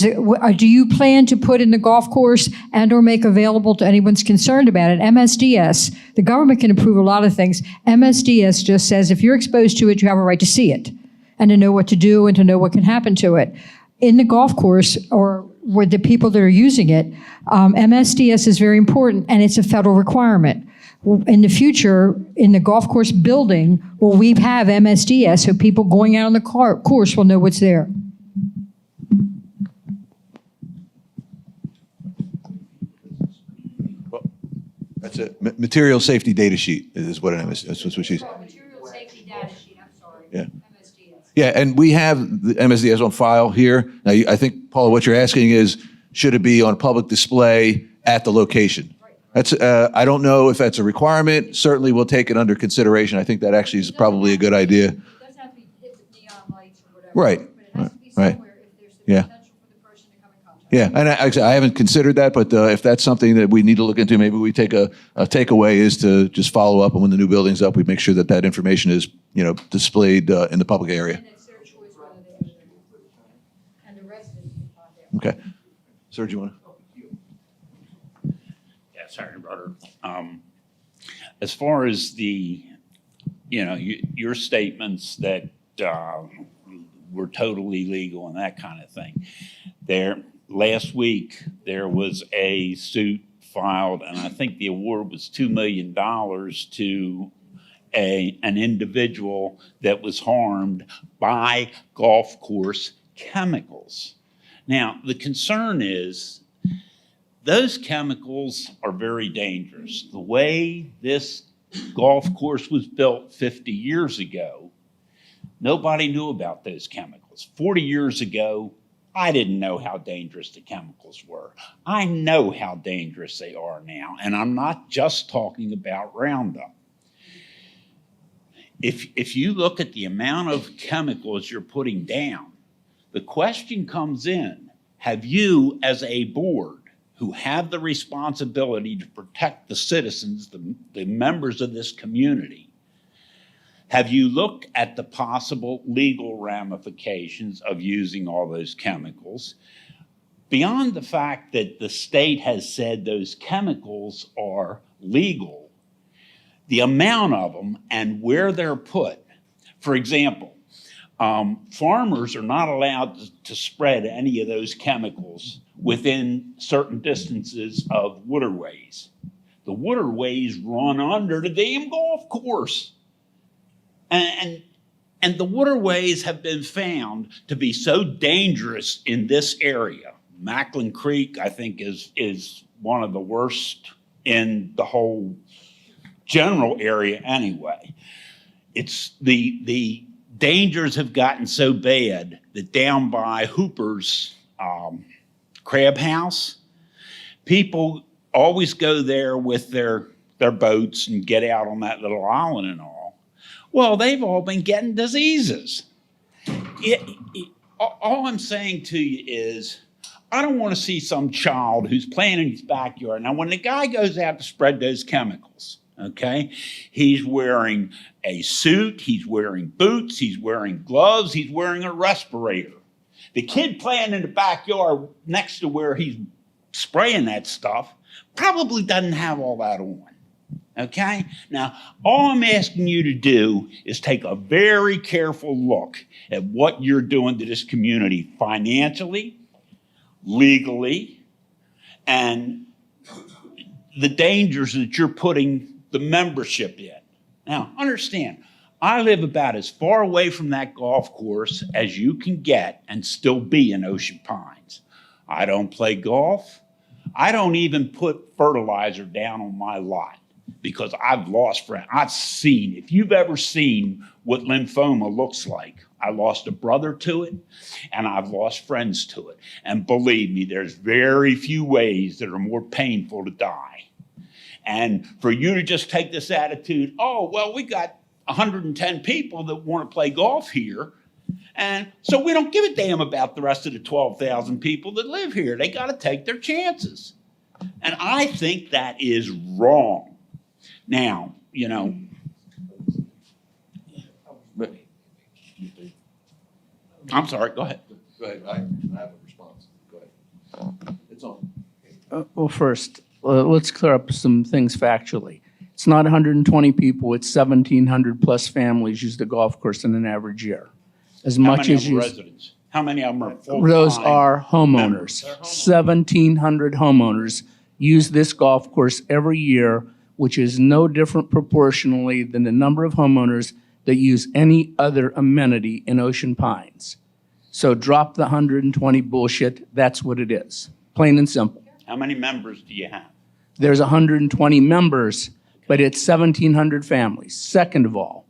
you plan to put in the golf course and or make available to anyone's concerned about it? MSDS, the government can approve a lot of things. MSDS just says if you're exposed to it, you have a right to see it and to know what to do and to know what can happen to it. In the golf course or with the people that are using it, MSDS is very important and it's a federal requirement. In the future, in the golf course building, will we have MSDS so people going out on the course will know what's there? Well, that's a material safety data sheet is what it is. That's what she's. Material safety data sheet, I'm sorry. Yeah. MSDS. Yeah, and we have the MSDS on file here. Now, I think, Paula, what you're asking is, should it be on public display at the location? That's, I don't know if that's a requirement. Certainly we'll take it under consideration. I think that actually is probably a good idea. It doesn't have to be hit with neon lights or whatever. Right. But it has to be Right. somewhere if there's the Yeah. potential for the person to come in contact. Yeah, and I haven't considered that, but if that's something that we need to look into, maybe we take a takeaway is to just follow up, and when the new building's up, we make sure that that information is, displayed in the public area. And it's their choice whether they go there. And the residents can find out. Okay. Sir, do you want to? Yeah, Sergeant Brother. As far as the, your statements that were totally legal and that kind of thing. Last week, there was a suit filed, and I think the award was $2 million to an individual that was harmed by golf course chemicals. Now, the concern is those chemicals are very dangerous. The way this golf course was built 50 years ago, nobody knew about those chemicals. 40 years ago, I didn't know how dangerous the chemicals were. I know how dangerous they are now, and I'm not just talking about Roundup. If you look at the amount of chemicals you're putting down, the question comes in, have you as a board who have the responsibility to protect the citizens, the members of this community, have you looked at the possible legal ramifications of using all those chemicals? Beyond the fact that the state has said those chemicals are legal, the amount of them and where they're put. For example, farmers are not allowed to spread any of those chemicals within certain distances of waterways. The waterways run under the damn golf course. And the waterways have been found to be so dangerous in this area. Macklin Creek, I think, is one of the worst in the whole general area anyway. It's the dangers have gotten so bad that down by Hooper's Crab House, people always go there with their boats and get out on that little island and all. Well, they've all been getting diseases. All I'm saying to you is, I don't want to see some child who's playing in his backyard. Now, when the guy goes out to spread those chemicals, okay, he's wearing a suit, he's wearing boots, he's wearing gloves, he's wearing a respirator. The kid playing in the backyard next to where he's spraying that stuff probably doesn't have all that on. Okay? Now, all I'm asking you to do is take a very careful look at what you're doing to this community financially, legally, and the dangers that you're putting the membership in. Now, understand, I live about as far away from that golf course as you can get and still be in Ocean Pines. I don't play golf. I don't even put fertilizer down on my lot, because I've lost friends. I've seen, if you've ever seen what lymphoma looks like, I lost a brother to it, and I've lost friends to it. And believe me, there's very few ways that are more painful to die. And for you to just take this attitude, oh, well, we got 110 people that want to play golf here, and so we don't give a damn about the rest of the 12,000 people that live here. They got to take their chances. And I think that is wrong. Now, I'm sorry, go ahead. Go ahead. I have a response. Go ahead. It's on. Well, first, let's clear up some things factually. It's not 120 people, it's 1,700 plus families use the golf course in an average year. As much as you. Residents? How many of them are full-time? Those are homeowners. 1,700 homeowners use this golf course every year, which is no different proportionally than the number of homeowners that use any other amenity in Ocean Pines. So drop the 120 bullshit, that's what it is, plain and simple. How many members do you have? There's 120 members, but it's 1,700 families. Second of all,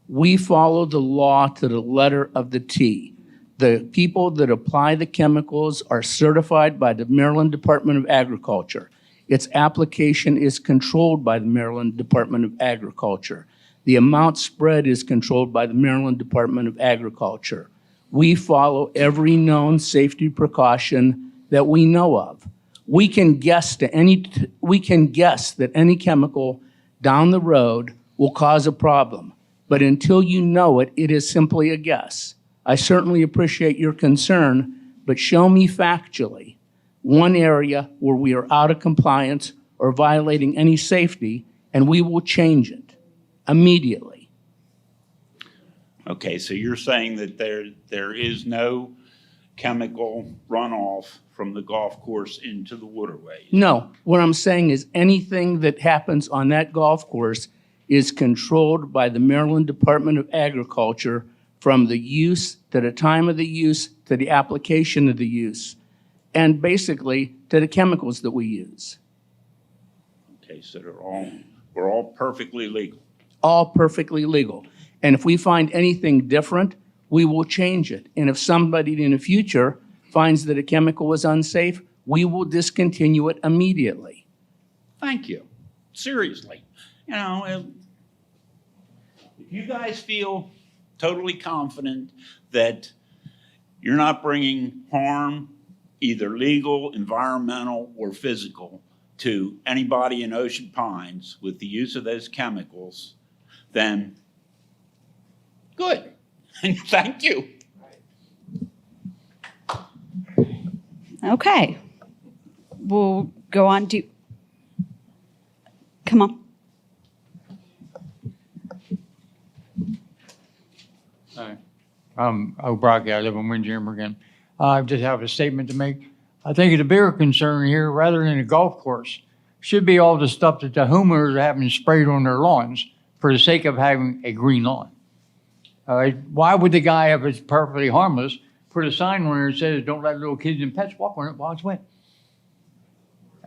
we follow the law to the letter of the T. The people that apply the chemicals are certified by the Maryland Department of Agriculture. Its application is controlled by the Maryland Department of Agriculture. The amount spread is controlled by the Maryland Department of Agriculture. We follow every known safety precaution that we know of. We can guess that any chemical down the road will cause a problem, but until you know it, it is simply a guess. I certainly appreciate your concern, but show me factually one area where we are out of compliance or violating any safety, and we will change it immediately. Okay, so you're saying that there is no chemical runoff from the golf course into the waterways? No, what I'm saying is anything that happens on that golf course is controlled by the Maryland Department of Agriculture from the use to the time of the use to the application of the use, and basically to the chemicals that we use. Okay, so we're all perfectly legal. All perfectly legal. And if we find anything different, we will change it. And if somebody in the future finds that a chemical is unsafe, we will discontinue it immediately. Thank you. Seriously. You know, if you guys feel totally confident that you're not bringing harm, either legal, environmental, or physical, to anybody in Ocean Pines with the use of those chemicals, then good. Thank you. Okay. We'll go on to, come on. Hi, I'm O'Brien. I live in Windjammer again. I just have a statement to make. I think the bigger concern here, rather than a golf course, should be all the stuff that the homeowners are having sprayed on their lawns for the sake of having a green lawn. Why would the guy, if it's perfectly harmless, put a sign on there that says, "Don't let little kids and pets walk on it while it's wet"?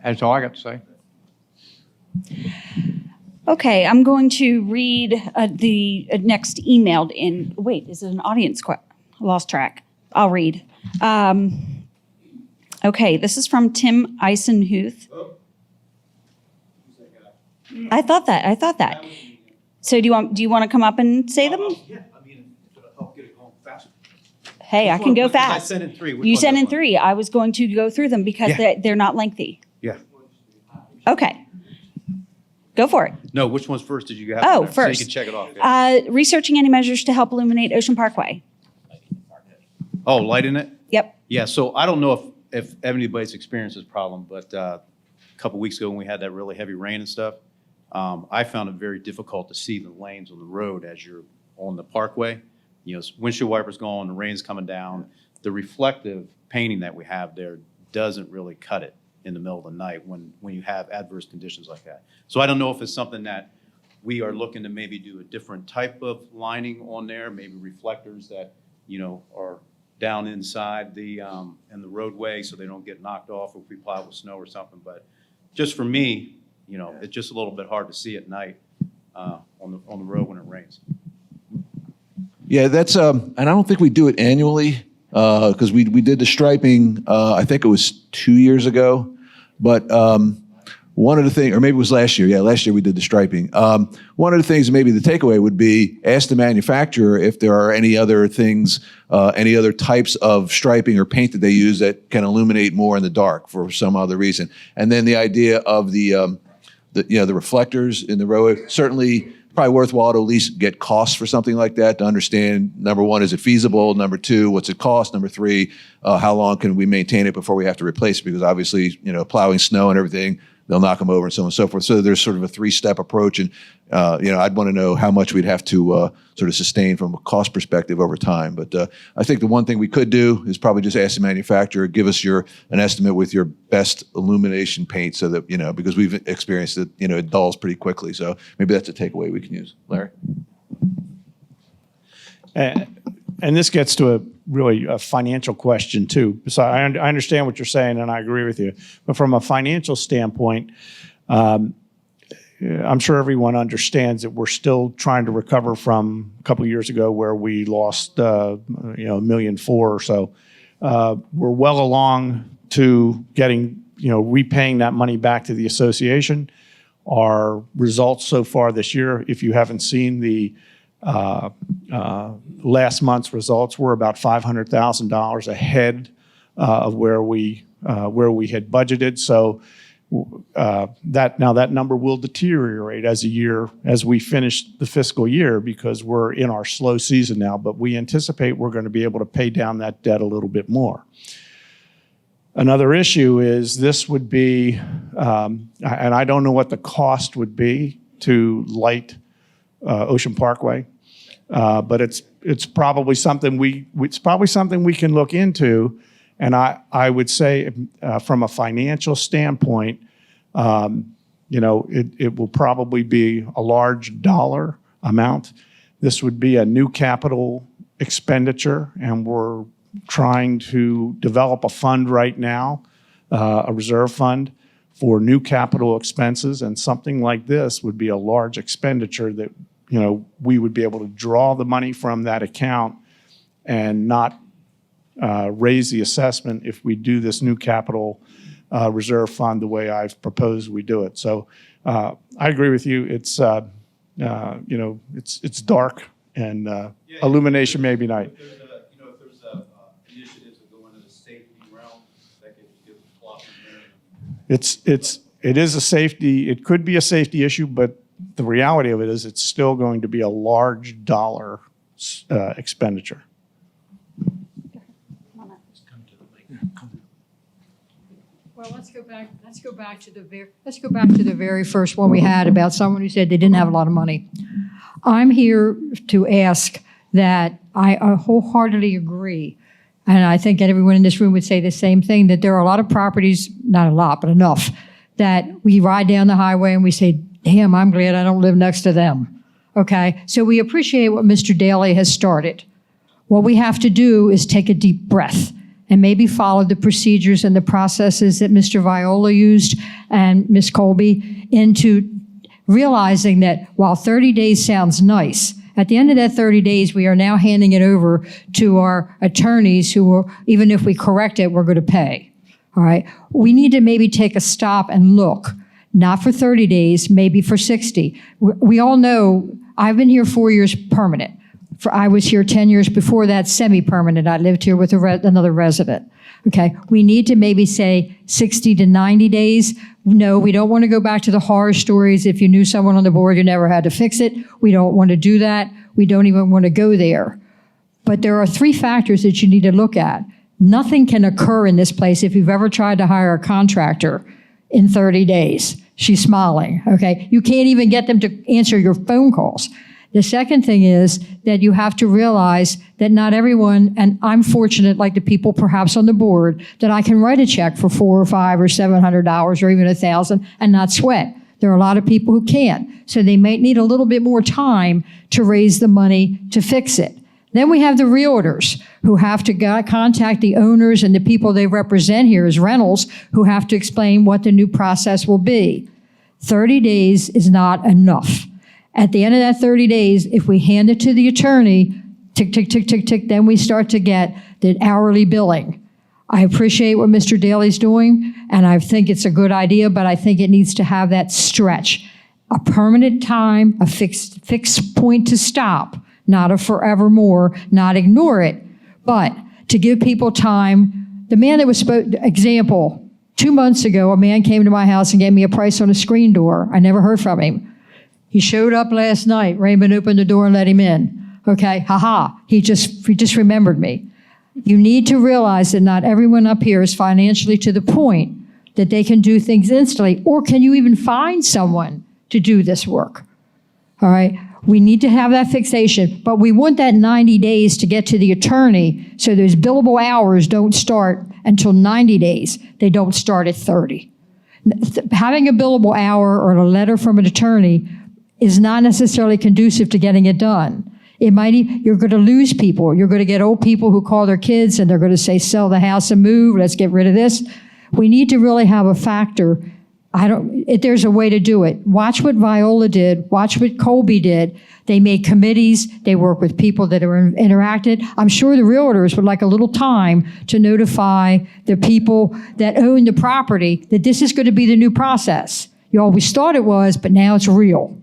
That's all I got to say. Okay, I'm going to read the next emailed in. Wait, is it an audience question? I lost track. I'll read. Okay, this is from Tim Eisenhuth. I thought that. So do you want to come up and say them? Yeah, I mean, it'll help get it going faster. Hey, I can go fast. I sent in three. You sent in three. I was going to go through them because they're not lengthy. Yeah. Okay. Go for it. No, which one's first did you have? Oh, there? first. So you can check it off. Yeah. Researching any measures to help illuminate Ocean Parkway. Oh, light in it? Yep. Yeah, so I don't know if anybody's experienced this problem, but a couple weeks ago when we had that really heavy rain and stuff, I found it very difficult to see the lanes on the road as you're on the parkway. You know, windshield wipers going, the rain's coming down. The reflective painting that we have there doesn't really cut it in the middle of the night when you have adverse conditions like that. So I don't know if it's something that we are looking to maybe do a different type of lining on there, maybe reflectors that, you know, are down inside the in the roadway so they don't get knocked off if we plow with snow or something. But just for me, you know, it's just a little bit hard to see at night on the road when it rains. Yeah, that's, and I don't think we do it annually because we did the striping, I think it was 2 years ago. But one of the things, or maybe it was last year. Yeah, last year we did the striping. One of the things, maybe the takeaway would be ask the manufacturer if there are any other things, any other types of striping or paint that they use that can illuminate more in the dark for some other reason. And then the idea of the reflectors in the road, certainly probably worthwhile to at least get costs for something like that to understand, number one, is it feasible? Number two, what's it cost? Number three, how long can we maintain it before we have to replace it? Because obviously, you know, plowing snow and everything, they'll knock them over and so on and so forth. So there's sort of a three-step approach. And, you know, I'd want to know how much we'd have to sort of sustain from a cost perspective over time. But I think the one thing we could do is probably just ask the manufacturer, give us an estimate with your best illumination paint so that, you know, because we've experienced that, you know, it dulls pretty quickly. So maybe that's a takeaway we can use. Larry? And this gets to a financial question too. So I understand what you're saying and I agree with you. But from a financial standpoint, I'm sure everyone understands that we're still trying to recover from a couple of years ago where we lost, $1.4 million or so. We're well along to getting repaying that money back to the association. Our results so far this year, if you haven't seen the last month's results, we're about $500,000 ahead of where we had budgeted. So that number will deteriorate as we finish the fiscal year, because we're in our slow season now, but we anticipate we're going to be able to pay down that debt a little bit more. Another issue is this would be, and I don't know what the cost would be to light Ocean Parkway, but it's probably something we can look into. And I would say from a financial standpoint, it will probably be a large dollar amount. This would be a new capital expenditure, and we're trying to develop a fund right now, a reserve fund for new capital expenses, and something like this would be a large expenditure that, we would be able to draw the money from that account and not raise the assessment if we do this new capital reserve fund the way I've proposed we do it. So I agree with you. It's it's dark, and illumination may be night. If there's initiatives that go into the safety realm, that could give a lot more. It is a safety. It could be a safety issue, but the reality of it is it's still going to be a large dollar expenditure. Well, let's go back to the very first one we had about someone who said they didn't have a lot of money. I'm here to ask that I wholeheartedly agree, and I think everyone in this room would say the same thing, that there are a lot of properties, not a lot, but enough, that we ride down the highway and we say, damn, I'm glad I don't live next to them. Okay? So we appreciate what Mr. Daly has started. What we have to do is take a deep breath and maybe follow the procedures and the processes that Mr. Viola used and Ms. Colby into realizing that while 30 days sounds nice, at the end of that 30 days, we are now handing it over to our attorneys who will, even if we correct it, we're going to pay. All right? We need to maybe take a stop and look, not for 30 days, maybe for 60. We all know I've been here 4 years permanent. I was here 10 years before that, semi-permanent. I lived here with another resident. Okay, we need to maybe say 60 to 90 days. No, we don't want to go back to the horror stories. If you knew someone on the board, you never had to fix it. We don't want to do that. We don't even want to go there. But there are 3 factors that you need to look at. Nothing can occur in this place if you've ever tried to hire a contractor in 30 days. She's smiling, okay? You can't even get them to answer your phone calls. The second thing is that you have to realize that not everyone, and I'm fortunate, like the people perhaps on the board, that I can write a check for $400 or $500 or $700 or even $1,000 and not sweat. There are a lot of people who can't. So they might need a little bit more time to raise the money to fix it. Then we have the realtors who have to contact the owners and the people they represent here as rentals who have to explain what the new process will be. 30 days is not enough. At the end of that 30 days, if we hand it to the attorney, tick, tick, tick, tick, tick, then we start to get the hourly billing. I appreciate what Mr. Daly's doing, and I think it's a good idea, but I think it needs to have that stretch. A permanent time, a fixed point to stop, not a forevermore, not ignore it, but to give people time. The man that was example, 2 months ago, a man came to my house and gave me a price on a screen door. I never heard from him. He showed up last night. Raymond opened the door and let him in. Okay, he just remembered me. You need to realize that not everyone up here is financially to the point that they can do things instantly, or can you even find someone to do this work? All right, we need to have that fixation, but we want that 90 days to get to the attorney so those billable hours don't start until 90 days. They don't start at 30. Having a billable hour or a letter from an attorney is not necessarily conducive to getting it done. You're going to lose people. You're going to get old people who call their kids and they're going to say, sell the house and move, let's get rid of this. We need to really have a factor There's a way to do it. Watch what Viola did. Watch what Colby did. They made committees. They work with people that are interacted. I'm sure the realtors would like a little time to notify the people that own the property that this is going to be the new process. You always thought it was, but now it's real.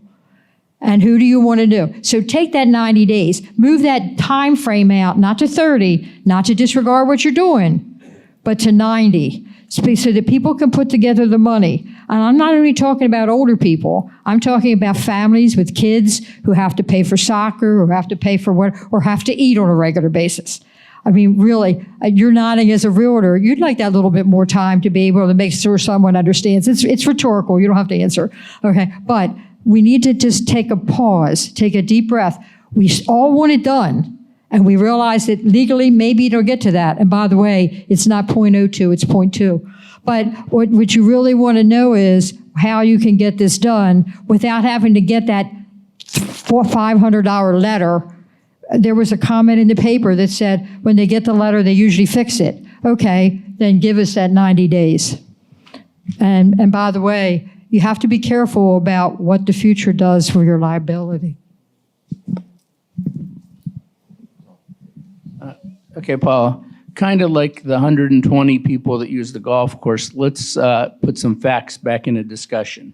And who do you want to do? So take that 90 days. Move that time frame out, not to 30, not to disregard what you're doing, but to 90. So that people can put together the money. And I'm not only talking about older people, I'm talking about families with kids who have to pay for soccer, or have to pay for what, or have to eat on a regular basis. I mean, really, you're nodding as a realtor. You'd like that little bit more time to be able to make sure someone understands. It's rhetorical. You don't have to answer. Okay. But we need to just take a pause, take a deep breath. We all want it done. And we realize that legally, maybe it'll get to that. And by the way, it's not 0.02, it's 0.2. But what you really want to know is how you can get this done without having to get that $500 letter. There was a comment in the paper that said, when they get the letter, they usually fix it. Okay, then give us that 90 days. And by the way, you have to be careful about what the future does for your liability. Okay, Paula, kind of like the 120 people that use the golf course, let's put some facts back into discussion.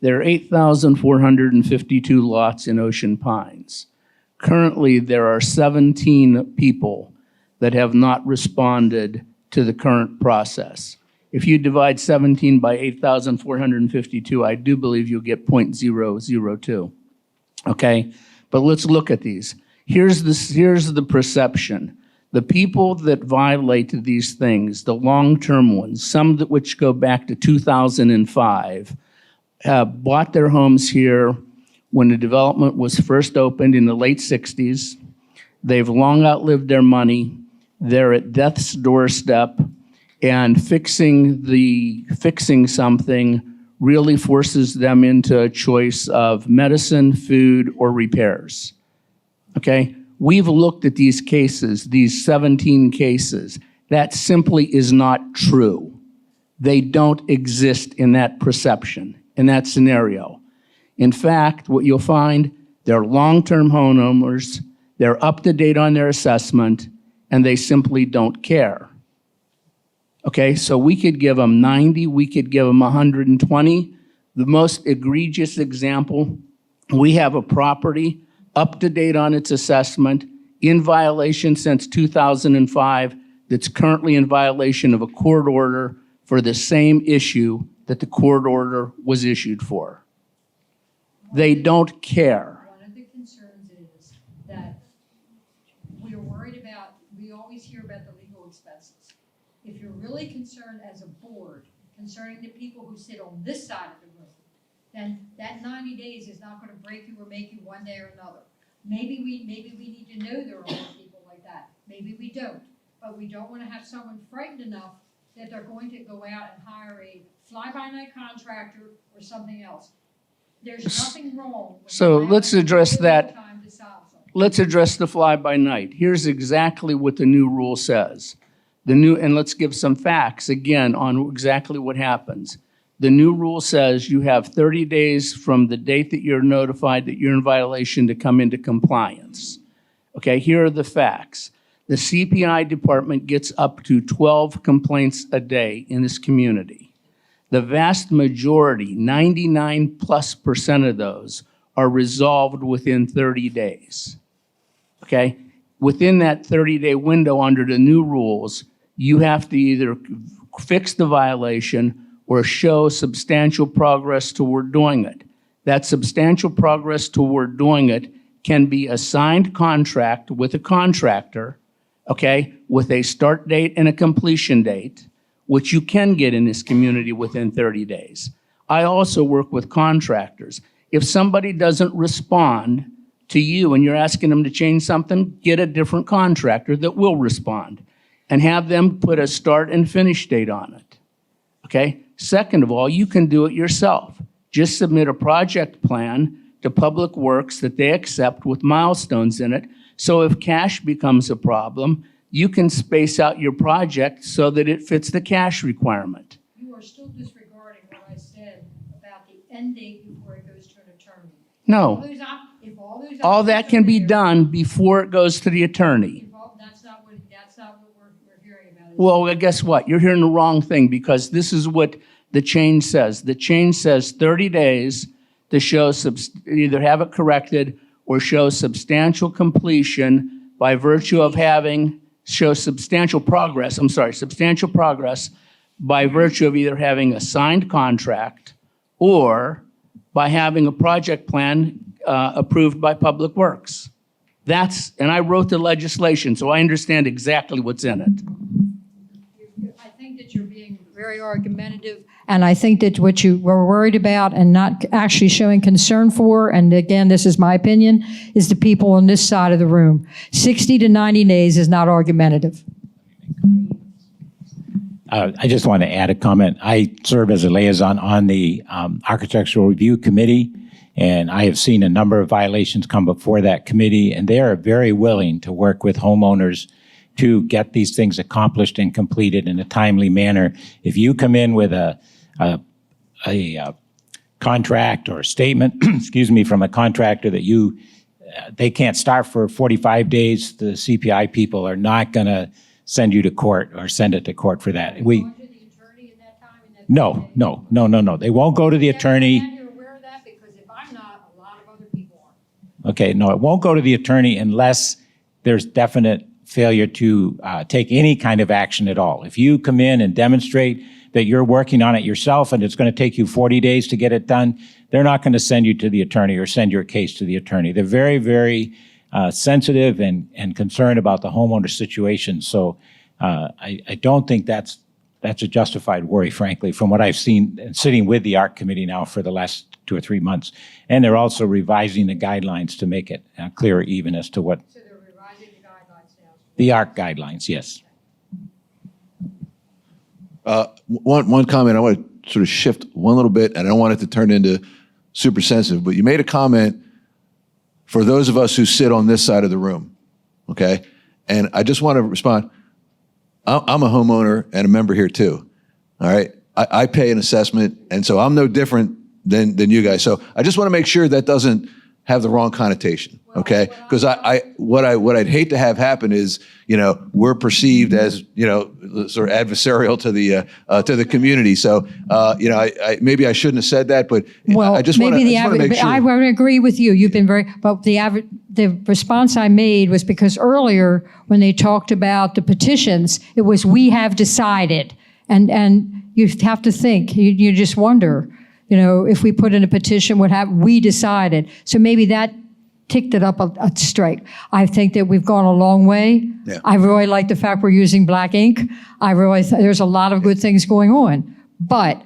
There are 8,452 lots in Ocean Pines. Currently, there are 17 people that have not responded to the current process. If you divide 17 by 8,452, I do believe you'll get 0.002. Okay, but let's look at these. Here's the perception. The people that violate these things, the long-term ones, some that which go back to 2005, bought their homes here when the development was first opened in the late 60s. They've long outlived their money. They're at death's doorstep, and fixing something really forces them into a choice of medicine, food, or repairs. Okay? We've looked at these cases, these 17 cases. That simply is not true. They don't exist in that perception, in that scenario. In fact, what you'll find, they're long-term homeowners, they're up to date on their assessment, and they simply don't care. Okay, so we could give them 90, we could give them 120. The most egregious example, we have a property up to date on its assessment, in violation since 2005, that's currently in violation of a court order for the same issue that the court order was issued for. They don't care. One of the concerns is that we are worried about, we always hear about the legal expenses. If you're really concerned as a board concerning the people who sit on this side of the room, then that 90 days is not going to break you or make you one day or another. Maybe we need to know there are more people like that. Maybe we don't. But we don't want to have someone frightened enough that they're going to go out and hire a fly-by-night contractor or something else. There's nothing wrong with So let's address that. time to solve something. Let's address the fly-by-night. Here's exactly what the new rule says. And let's give some facts again on exactly what happens. The new rule says you have 30 days from the date that you're notified that you're in violation to come into compliance. Okay, here are the facts. The CPI department gets up to 12 complaints a day in this community. The vast majority, 99+% of those, are resolved within 30 days. Okay, within that 30-day window under the new rules, you have to either fix the violation or show substantial progress toward doing it. That substantial progress toward doing it can be a signed contract with a contractor, okay, with a start date and a completion date, which you can get in this community within 30 days. I also work with contractors. If somebody doesn't respond to you and you're asking them to change something, get a different contractor that will respond and have them put a start and finish date on it, okay? Second of all, you can do it yourself. Just submit a project plan to Public Works that they accept with milestones in it. So if cash becomes a problem, you can space out your project so that it fits the cash requirement. You are still disregarding what I said end date before it goes to an attorney. No, If all those all that options can are be there, done before it goes to the attorney. That's not what we're hearing about. Well, guess what? You're hearing the wrong thing because this is what the change says. The change says 30 days to show, either have it corrected or show substantial completion by virtue of show substantial progress by virtue of either having a signed contract or by having a project plan approved by Public Works. And I wrote the legislation, so I understand exactly what's in it. I think that you're being very argumentative, and I think that what you were worried about and not actually showing concern for, and again, this is my opinion, is the people on this side of the room. 60 to 90 days is not argumentative. I just want to add a comment. I serve as a liaison on the Architectural Review Committee, and I have seen a number of violations come before that committee, and they are very willing to work with homeowners to get these things accomplished and completed in a timely manner. If you come in with a contract or a statement, excuse me, from a contractor that they can't start for 45 days, the CPI people are not going to send you to court or send it to court for that. No. They won't go to the attorney. You're aware of that because if I'm not, a lot of other people are. Okay, no, it won't go to the attorney unless there's definite failure to take any kind of action at all. If you come in and demonstrate that you're working on it yourself and it's going to take you 40 days to get it done, they're not going to send you to the attorney or send your case to the attorney. They're very, very sensitive and concerned about the homeowner situation. So I don't think that's a justified worry, frankly, from what I've seen and sitting with the ARC committee now for the last 2 or 3 months. And they're also revising the guidelines to make it clearer even as to what. So they're revising the guidelines now. The ARC guidelines, yes. One comment, I want to sort of shift one little bit, and I don't want it to turn into super sensitive, but you made a comment for those of us who sit on this side of the room, okay? And I just want to respond. I'm a homeowner and a member here too, all right? I pay an assessment, and so I'm no different than you guys. So I just want to make sure that doesn't have the wrong connotation, okay? Because what I'd hate to have happen is, we're perceived as, sort of adversarial to the community. So, maybe I shouldn't have said that, but I just want to make sure. I would agree with you. You've been but the response I made was because earlier when they talked about the petitions, it was we have decided, and you have to think. You just wonder. If we put in a petition, what happened? We decided. So maybe that ticked it up a strike. I think that we've gone a long way. Yeah. I really like the fact we're using black ink. I really there's a lot of good things going on. But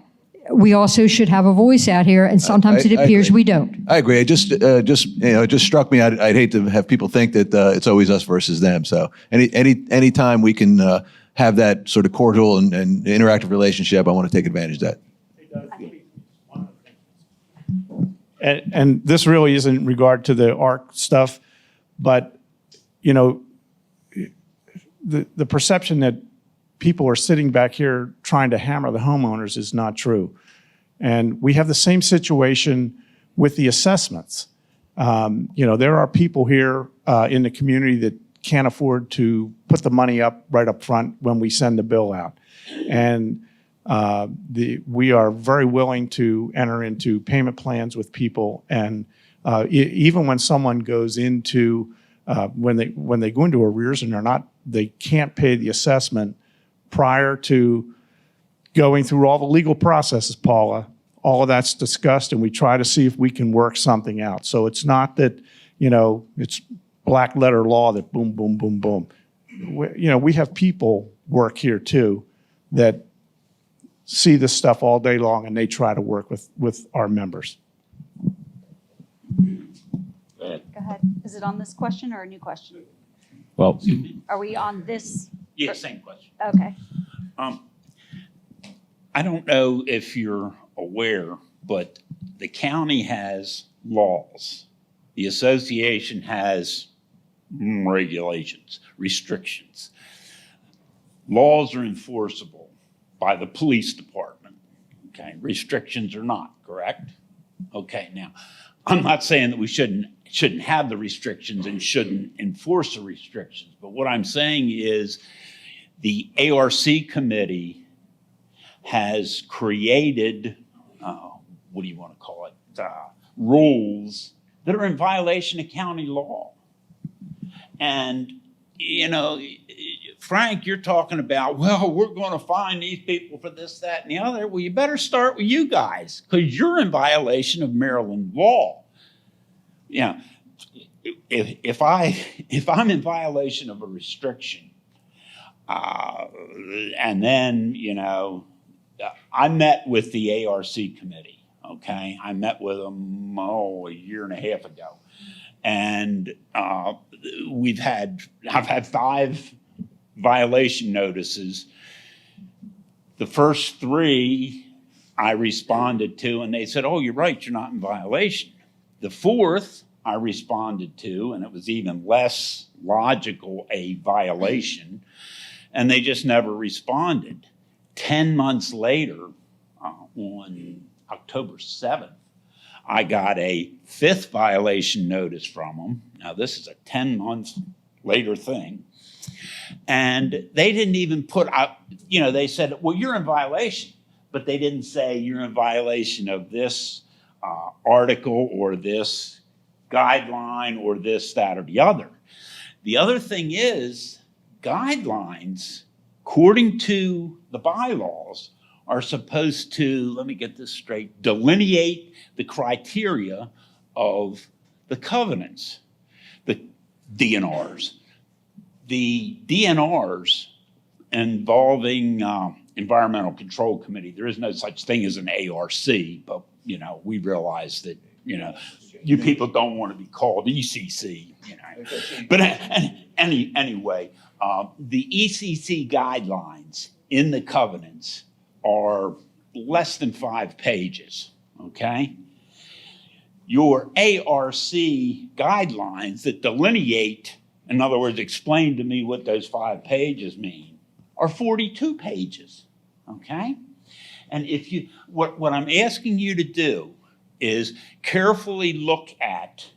we also should have a voice out here, and sometimes it appears we don't. I agree. It just struck me. I'd hate to have people think that it's always us versus them. So any time we can have that sort of cordial and interactive relationship, I want to take advantage of that. And this really isn't in regard to the ARC stuff, but, the perception that people are sitting back here trying to hammer the homeowners is not true. And we have the same situation with the assessments. There are people here in the community that can't afford to put the money up right up front when we send the bill out. And we are very willing to enter into payment plans with people, and even when someone goes into when they go into arrears and they can't pay the assessment prior to going through all the legal processes, Paula, all of that's discussed, and we try to see if we can work something out. So it's not that it's black letter law that boom, boom, boom, boom. We have people work here too that see this stuff all day long, and they try to work with our members. Go ahead. Is it on this question or a new question? Well, Are we on this? Yeah, same question. Okay. I don't know if you're aware, but the county has laws. The association has regulations, restrictions. Laws are enforceable by the police department. Okay, restrictions are not, correct? Okay, now, I'm not saying that we shouldn't have the restrictions and shouldn't enforce the restrictions, but what I'm saying is the ARC committee has created, what do you want to call it, rules that are in violation of county law. And, you know, Frank, you're talking about, well, we're going to fine these people for this, that, and the other. Well, you better start with you guys, because you're in violation of Maryland law. Yeah, if I'm in violation of a restriction, and then, you know, I met with the ARC committee. Okay, I met with them a year and a half ago, and I've had 5 violation notices. The first 3 I responded to, and they said, "Oh, you're right, you're not in violation." The 4th I responded to, and it was even less logical a violation, and they just never responded. 10 months later, on October 7th, I got a 5th violation notice from them. Now, this is a 10-month later thing. And they didn't even put out, you know, they said, well, you're in violation. But they didn't say you're in violation of this article or this guideline or this, that, or the other. The other thing is, guidelines, according to the bylaws, are supposed to, let me get this straight, delineate the criteria of the covenants, the DNRs. The DNRs involving Environmental Control Committee, there is no such thing as an ARC, but, you know, we realize that, you know, you people don't want to be called ECC, you know. But anyway, the ECC guidelines in the covenants are less than 5 pages, okay? Your ARC guidelines that delineate, in other words, explain to me what those 5 pages mean, are 42 pages, okay? And if you, what I'm asking you to do is carefully look at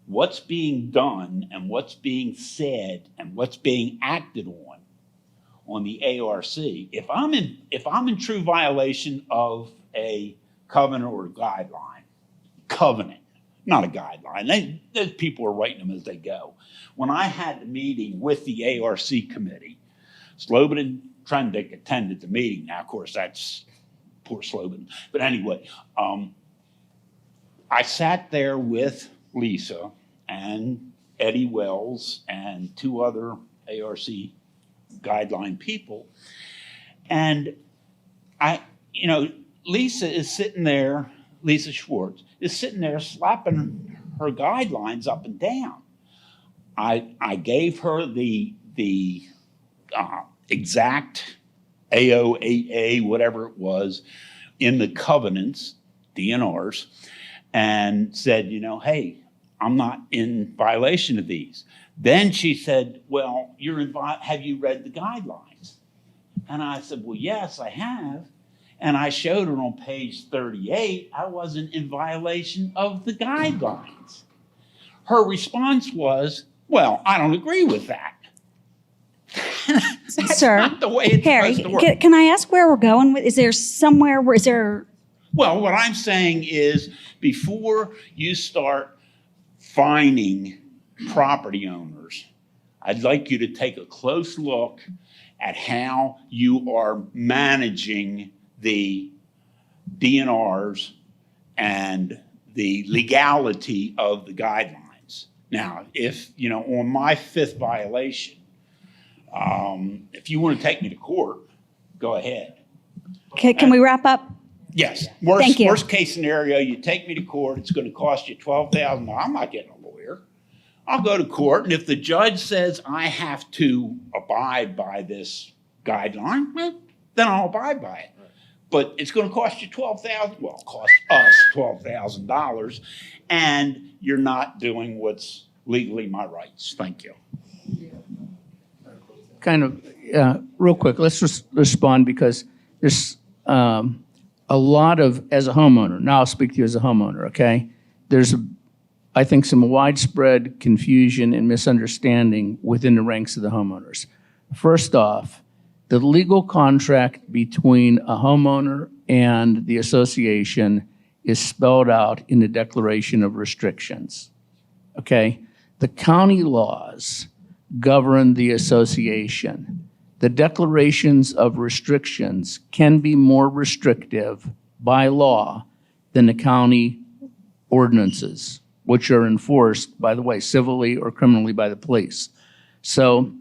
what's being done and what's being said and what's being acted on the ARC. If I'm in true violation of a covenant or a guideline, covenant, not a guideline. Those people are writing them as they go. When I had the meeting with the ARC committee, Slobin and Trendick attended the meeting. Now, of course, that's poor Slobin. But anyway, I sat there with Lisa and Eddie Wells and 2 other ARC guideline people. And Lisa is sitting there, Lisa Schwartz, is sitting there slapping her guidelines up and down. I gave her the exact AO8A, whatever it was, in the covenants, DNRs, and said, you know, hey, I'm not in violation of these. Then she said, well, have you read the guidelines? And I said, well, yes, I have. And I showed her on page 38, I wasn't in violation of the guidelines. Her response was, well, I don't agree with that. That's Sir, not the way it's Harry, supposed to work. can I ask where we're going with? Is there somewhere where is there? Well, what I'm saying is before you start fining property owners, I'd like you to take a close look at how you are managing the DNRs and the legality of the guidelines. Now, if, you know, on my 5th violation, if you want to take me to court, go ahead. Can we wrap up? Yes. Thank you. Worst case scenario, you take me to court, it's going to cost you $12,000. I'm not getting a lawyer. I'll go to court, and if the judge says I have to abide by this guideline, well, then I'll abide by it. But it's going to cost you $12,000. Well, it costs us $12,000, and you're not doing what's legally my rights. Thank you. Kind of, real quick, let's just respond because there's, a lot of, as a homeowner, now I'll speak to you as a homeowner, okay? There's, I think, some widespread confusion and misunderstanding within the ranks of the homeowners. First off, the legal contract between a homeowner and the association is spelled out in the Declaration of Restrictions, okay? The county laws govern the association. The declarations of restrictions can be more restrictive by law than the county ordinances, which are enforced, by the way, civilly or criminally by the police. So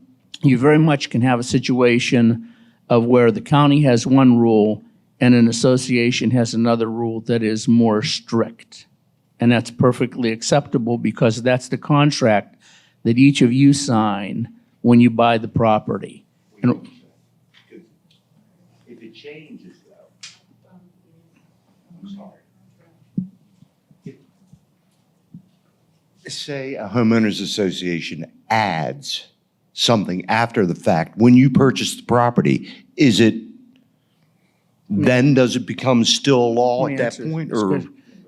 you very much can have a situation of where the county has one rule and an association has another rule that is more strict. And that's perfectly acceptable because that's the contract that each of you sign when you buy the property. And If it changes, though, I'm sorry. Say a homeowners association adds something after the fact, when you purchase the property, is it, then does it become still law at that point? Or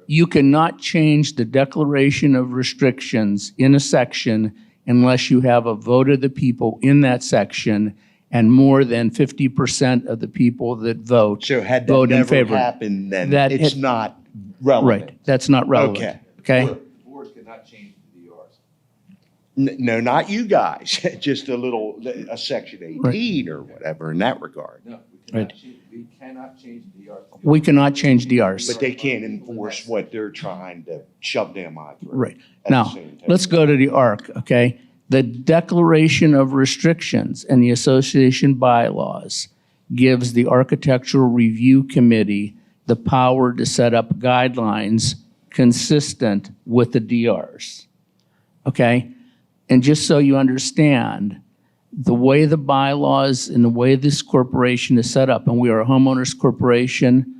you cannot change the declaration of restrictions in a section unless you have a vote of the people in that section and more than 50% of the people that vote so had that vote in never favor. happened, then That it's had- not relevant. Right, that's not relevant. Okay. Okay? The board cannot change the DRs. No, not you guys, just a section 18 or whatever in that regard. No, Right. we cannot change the DRs. We cannot change DRs. But they can't enforce what they're trying to shove down my throat. Right. at the Now, same time. let's go to the ARC, okay? The Declaration of Restrictions and the association bylaws gives the Architectural Review Committee the power to set up guidelines consistent with the DRs, okay? And just so you understand, the way the bylaws and the way this corporation is set up, and we are a homeowners corporation,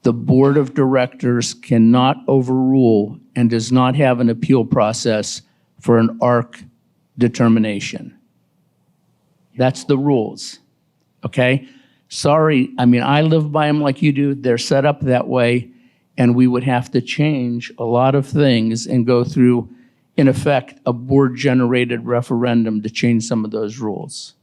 the board of directors cannot overrule and does not have an appeal process for an ARC determination. That's the rules, okay? Sorry, I mean, I live by them like you do. They're set up that way, and we would have to change a lot of things and go through, in effect, a board-generated referendum to change some of those rules.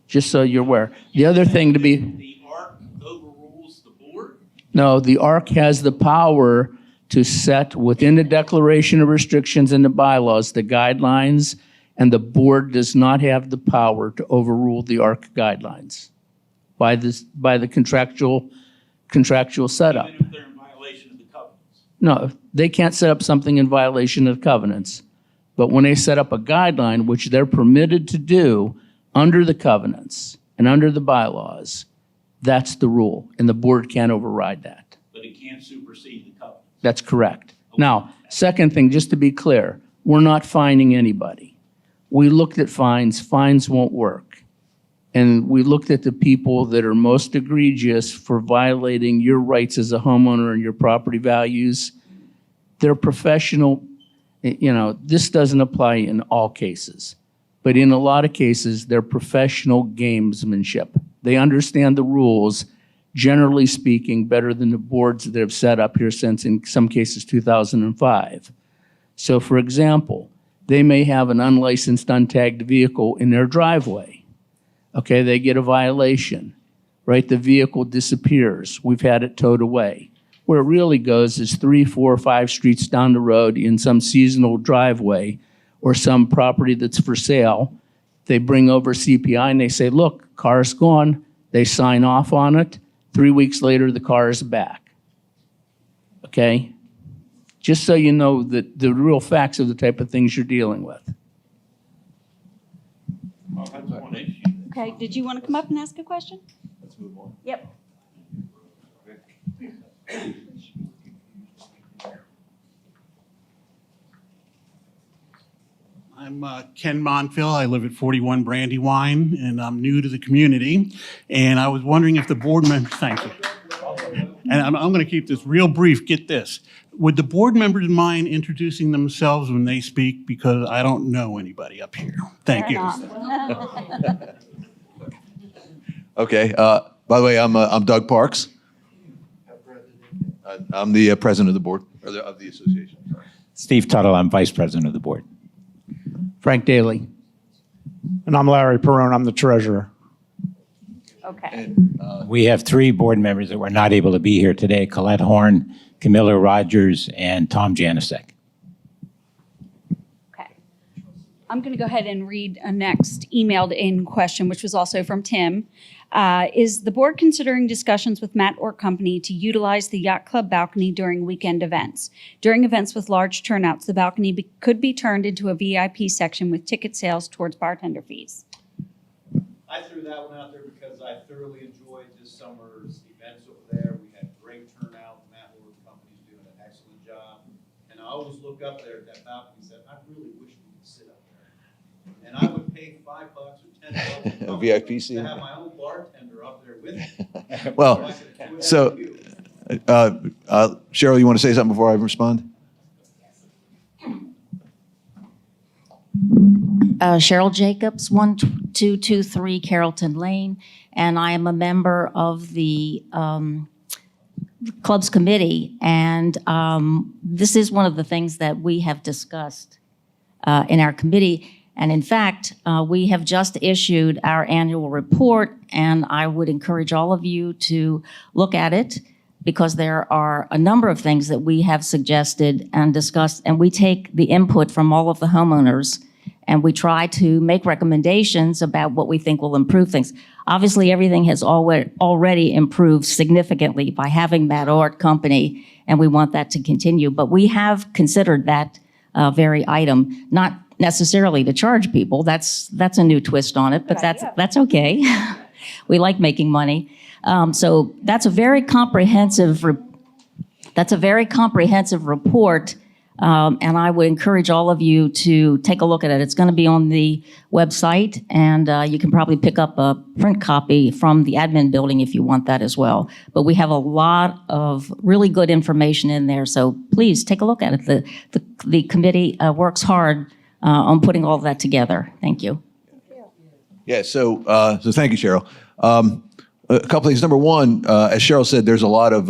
Just so you're aware. The other thing to be... The ARC overrules the board? No, the ARC has the power to set within the Declaration of Restrictions and the bylaws, the guidelines, and the board does not have the power to overrule the ARC guidelines by the contractual setup. Even if they're in violation of the covenants? No, they can't set up something in violation of covenants. But when they set up a guideline, which they're permitted to do under the covenants and under the bylaws, that's the rule, and the board can't override that. But it can't supersede the covenants? That's correct. Now, second thing, just to be clear, we're not fining anybody. We looked at fines. Fines won't work. And we looked at the people that are most egregious for violating your rights as a homeowner and your property values. They're professional. You know, this doesn't apply in all cases. But in a lot of cases, they're professional gamesmanship. They understand the rules, generally speaking, better than the boards that have set up here since, in some cases, 2005. So, for example, they may have an unlicensed, untagged vehicle in their driveway. Okay, they get a violation, right? The vehicle disappears. We've had it towed away. Where it really goes is 3, 4, 5 streets down the road in some seasonal driveway or some property that's for sale. They bring over CPI and they say, look, car's gone. They sign off on it. 3 weeks later, the car is back. Okay? Just so you know that the real facts of the type of things you're dealing with. Well, that's one issue. Okay, did you want to come up and ask a question? Let's move on. Yep. I'm Ken Montville. I live at 41 Brandywine, and I'm new to the community. And I was wondering if the board members, thank you. And I'm going to keep this real brief. Get this. Would the board members mind introducing themselves when they speak? Because I don't know anybody up here. Thank you. Okay. By the way, I'm Doug Parks. I'm the president of the board, or of the association. Sorry. Steve Tuttle, I'm vice president of the board. Frank Daly. And I'm Larry Perone, I'm the treasurer. Okay. We have 3 board members that were not able to be here today: Colette Horn, Camilla Rogers, and Tom Janisek. Okay. I'm going to go ahead and read a next emailed in question, which was also from Tim. Is the board considering discussions with Matt Orr Company to utilize the Yacht Club balcony during weekend events? During events with large turnouts, the balcony could be turned into a VIP section with ticket sales towards bartender fees. I threw that one out there because I thoroughly enjoyed this summer's events over there. We had great turnout. Matt Orr Company's doing an excellent job. And I always look up there at that balcony and said, I really wish we could sit up there. And I would pay $5 or $10 A VIP seat? to have my own bartender up there with me. Well, so, Cheryl, you want to say something before I respond? Cheryl Jacobs, 1223 Carrollton Lane, and I am a member of the clubs committee. And this is one of the things that we have discussed in our committee. And in fact, we have just issued our annual report, and I would encourage all of you to look at it, because there are a number of things that we have suggested and discussed, and we take the input from all of the homeowners, and we try to make recommendations about what we think will improve things. Obviously, everything has already improved significantly by having Matt Orr Company, and we want that to continue. But we have considered that very item, not necessarily to charge people. That's a new twist on it, but that's okay. We like making money. So that's a very comprehensive report. And I would encourage all of you to take a look at it. It's going to be on the website, and you can probably pick up a print copy from the admin building if you want that as well. But we have a lot of really good information in there, so please take a look at it. The committee works hard on putting all of that together. Thank you. Yeah, so thank you, Cheryl. A couple things. Number one, as Cheryl said, there's a lot of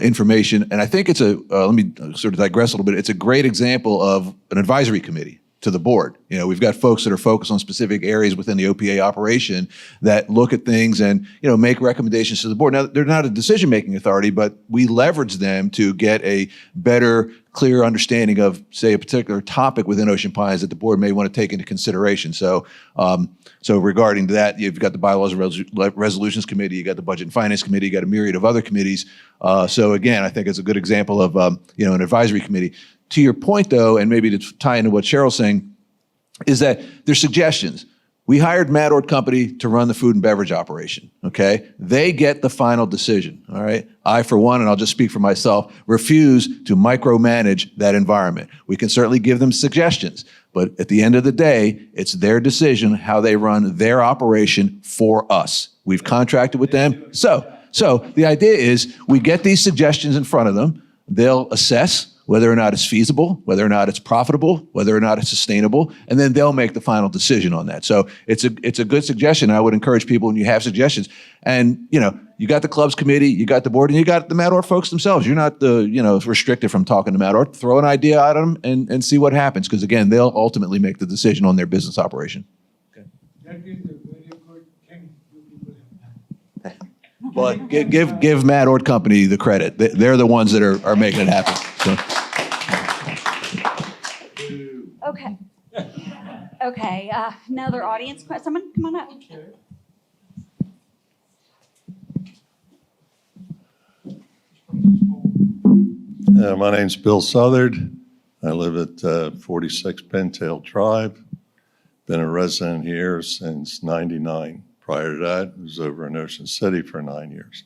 information, and I think it's let me sort of digress a little bit. It's a great example of an advisory committee to the board. You know, we've got folks that are focused on specific areas within the OPA operation that look at things and, you know, make recommendations to the board. Now, they're not a decision-making authority, but we leverage them to get a better, clear understanding of, say, a particular topic within Ocean Pines that the board may want to take into consideration. So, regarding that, you've got the Bylaws and Resolutions Committee, you got the Budget and Finance Committee, you got a myriad of other committees. So again, I think it's a good example of, an advisory committee. To your point, though, and maybe to tie into what Cheryl's saying, is that there's suggestions. We hired Matt Orr Company to run the food and beverage operation, okay? They get the final decision, all right? I, for one, and I'll just speak for myself, refuse to micromanage that environment. We can certainly give them suggestions, but at the end of the day, it's their decision how they run their operation for us. We've contracted with them. So the idea is we get these suggestions in front of them. They'll assess whether or not it's feasible, whether or not it's profitable, whether or not it's sustainable, and then they'll make the final decision on that. So it's a good suggestion. I would encourage people when you have suggestions, and you got the clubs committee, you got the board, and you got the Matt Orr folks themselves. You're not restricted from talking to Matt Orr. Throw an idea at them and see what happens, because again, they'll ultimately make the decision on their business operation. Okay. That is a very good thing you people have done. But give Matt Orr Company the credit. They're the ones that are making it happen. So. Okay. Okay. Another audience question. Someone come on up. My name's Bill Southard. I live at 46 Pintail Drive. Been a resident here since '99. Prior to that, I was over in Ocean City for 9 years.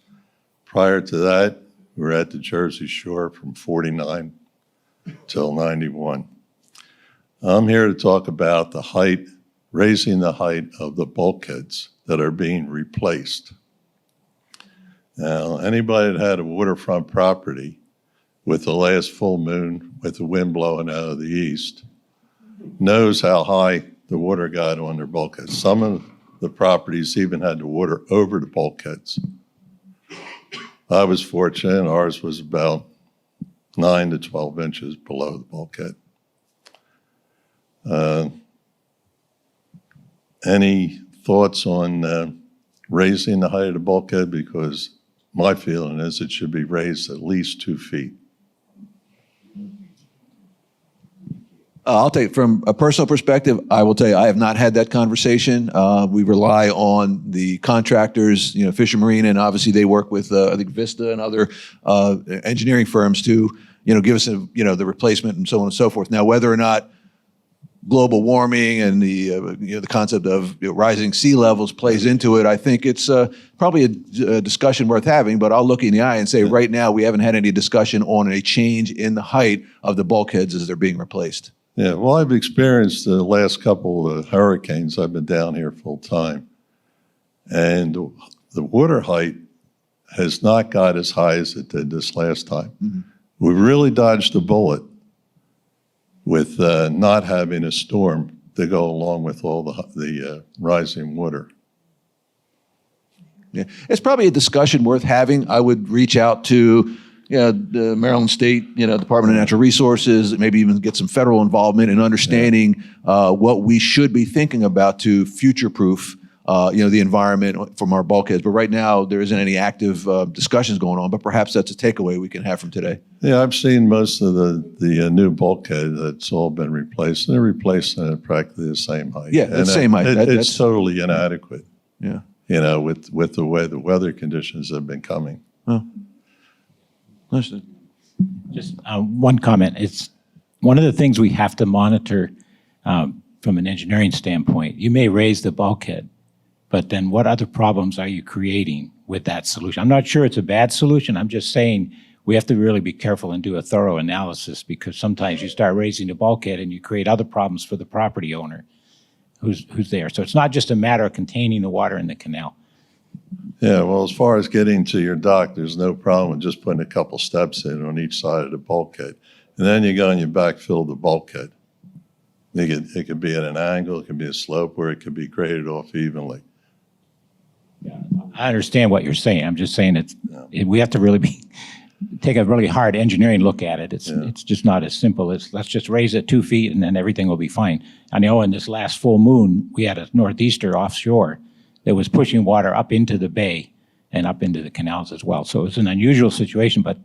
Prior to that, we were at the Jersey Shore from '49 till '91. I'm here to talk about the height, raising the height of the bulkheads that are being replaced. Now, anybody that had a waterfront property with the last full moon, with the wind blowing out of the east, knows how high the water got on their bulkheads. Some of the properties even had the water over the bulkheads. I was fortunate, ours was about 9 to 12 inches below the bulkhead. Any thoughts on raising the height of the bulkhead? Because my feeling is it should be raised at least 2 feet. I'll take from a personal perspective. I will tell you, I have not had that conversation. We rely on the contractors, Fisher Marine, and obviously they work with I think Vista and other engineering firms to give us the replacement and so on and so forth. Now, whether or not global warming and the concept of rising sea levels plays into it, I think it's probably a discussion worth having. But I'll look you in the eye and say, right now we haven't had any discussion on a change in the height of the bulkheads as they're being replaced. Yeah, well, I've experienced the last couple of hurricanes. I've been down here full time. And the water height has not got as high as it did this last time. Mm-hmm. We really dodged a bullet with not having a storm to go along with all the rising water. Yeah, it's probably a discussion worth having. I would reach out to the Maryland State, Department of Natural Resources, maybe even get some federal involvement in understanding what we should be thinking about to future-proof, the environment from our bulkheads. But right now, there isn't any active discussions going on, but perhaps that's a takeaway we can have from today. Yeah, I've seen most of the new bulkhead that's all been replaced, and they're replacing it practically the same height. Yeah, the same height. It's totally inadequate. Yeah. With the way the weather conditions have been coming. Oh. Understood. Just one comment. It's one of the things we have to monitor from an engineering standpoint. You may raise the bulkhead, but then what other problems are you creating with that solution? I'm not sure it's a bad solution. I'm just saying we have to really be careful and do a thorough analysis, because sometimes you start raising the bulkhead and you create other problems for the property owner who's there. So it's not just a matter of containing the water in the canal. Yeah, well, as far as getting to your dock, there's no problem with just putting a couple steps in on each side of the bulkhead. And then you go and you backfill the bulkhead. It could be at an angle, it could be a slope, or it could be graded off evenly. I understand what you're saying. I'm just saying we have to really take a really hard engineering look at it. It's just not as simple as let's just raise it 2 feet and then everything will be fine. I know in this last full moon, we had a northeaster offshore that was pushing water up into the bay and up into the canals as well. So it's an unusual situation, but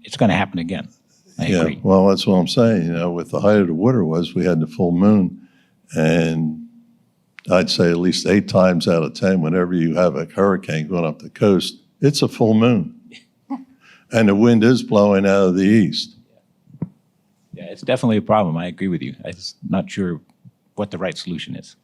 it's going to happen again. I agree. Well, that's what I'm saying. With the height of the water we had the full moon, and I'd say at least 8 times out of 10, whenever you have a hurricane going up the coast, it's a full moon. And the wind is blowing out of the east. Yeah, it's definitely a problem. I agree with you. I'm just not sure what the right solution is.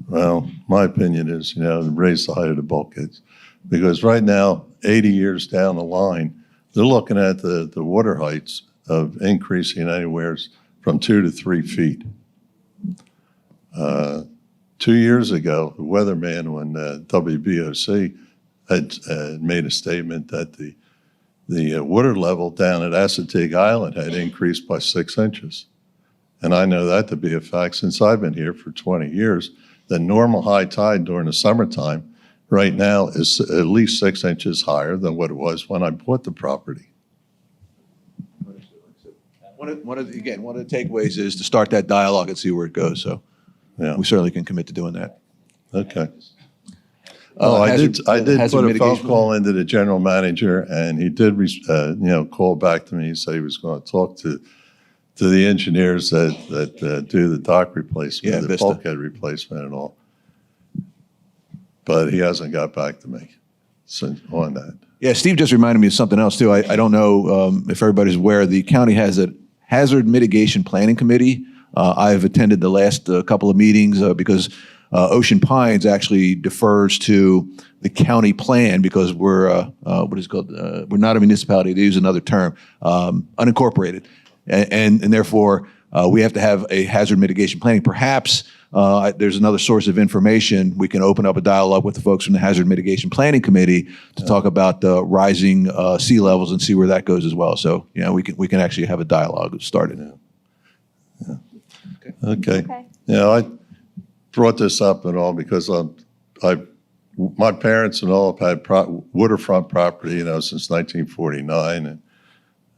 Well, my opinion is, raise the height of the bulkheads. Because right now, 80 years down the line, they're looking at the water heights of increasing anywhere from 2 to 3 feet. 2 years ago, the weatherman on WBOC had made a statement that the water level down at Assateague Island had increased by 6 inches. And I know that to be a fact since I've been here for 20 years. The normal high tide during the summertime right now is at least 6 inches higher than what it was when I bought the property. One of the takeaways is to start that dialogue and see where it goes. So we certainly can commit to doing that. Okay. I did put a phone call into the general manager, and he did, call back to me. He said he was going to talk to the engineers that do the dock replacement, the bulkhead replacement and all. But he hasn't got back to me on that. Yeah, Steve just reminded me of something else too. I don't know if everybody's aware, the county has a hazard mitigation planning committee. I've attended the last couple of meetings because Ocean Pines actually defers to the county plan because we're what is it called? We're not a municipality. They use another term, unincorporated. And therefore, we have to have a hazard mitigation planning. Perhaps there's another source of information. We can open up a dialogue with the folks from the Hazard Mitigation Planning Committee to talk about rising sea levels and see where that goes as well. So, we can actually have a dialogue started. Yeah. Okay. I brought this up and all because I my parents and all have had waterfront property, since 1949,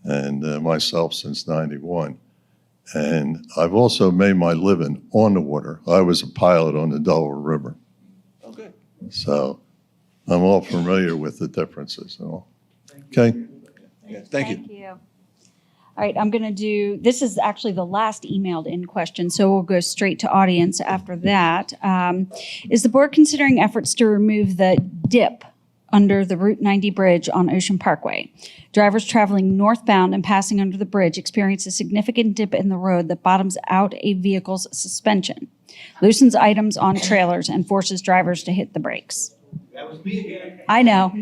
and myself since 91. And I've also made my living on the water. I was a pilot on the Delaware River. Okay. So I'm all familiar with the differences and all. Okay. Yeah, thank you. Thank you. All right, I'm going to do, this is actually the last emailed in question, so we'll go straight to audience after that. Is the board considering efforts to remove the dip under the Route 90 bridge on Ocean Parkway? Drivers traveling northbound and passing under the bridge experience a significant dip in the road that bottoms out a vehicle's suspension, loosens items on trailers, and forces drivers to hit the brakes. That was me again. I know.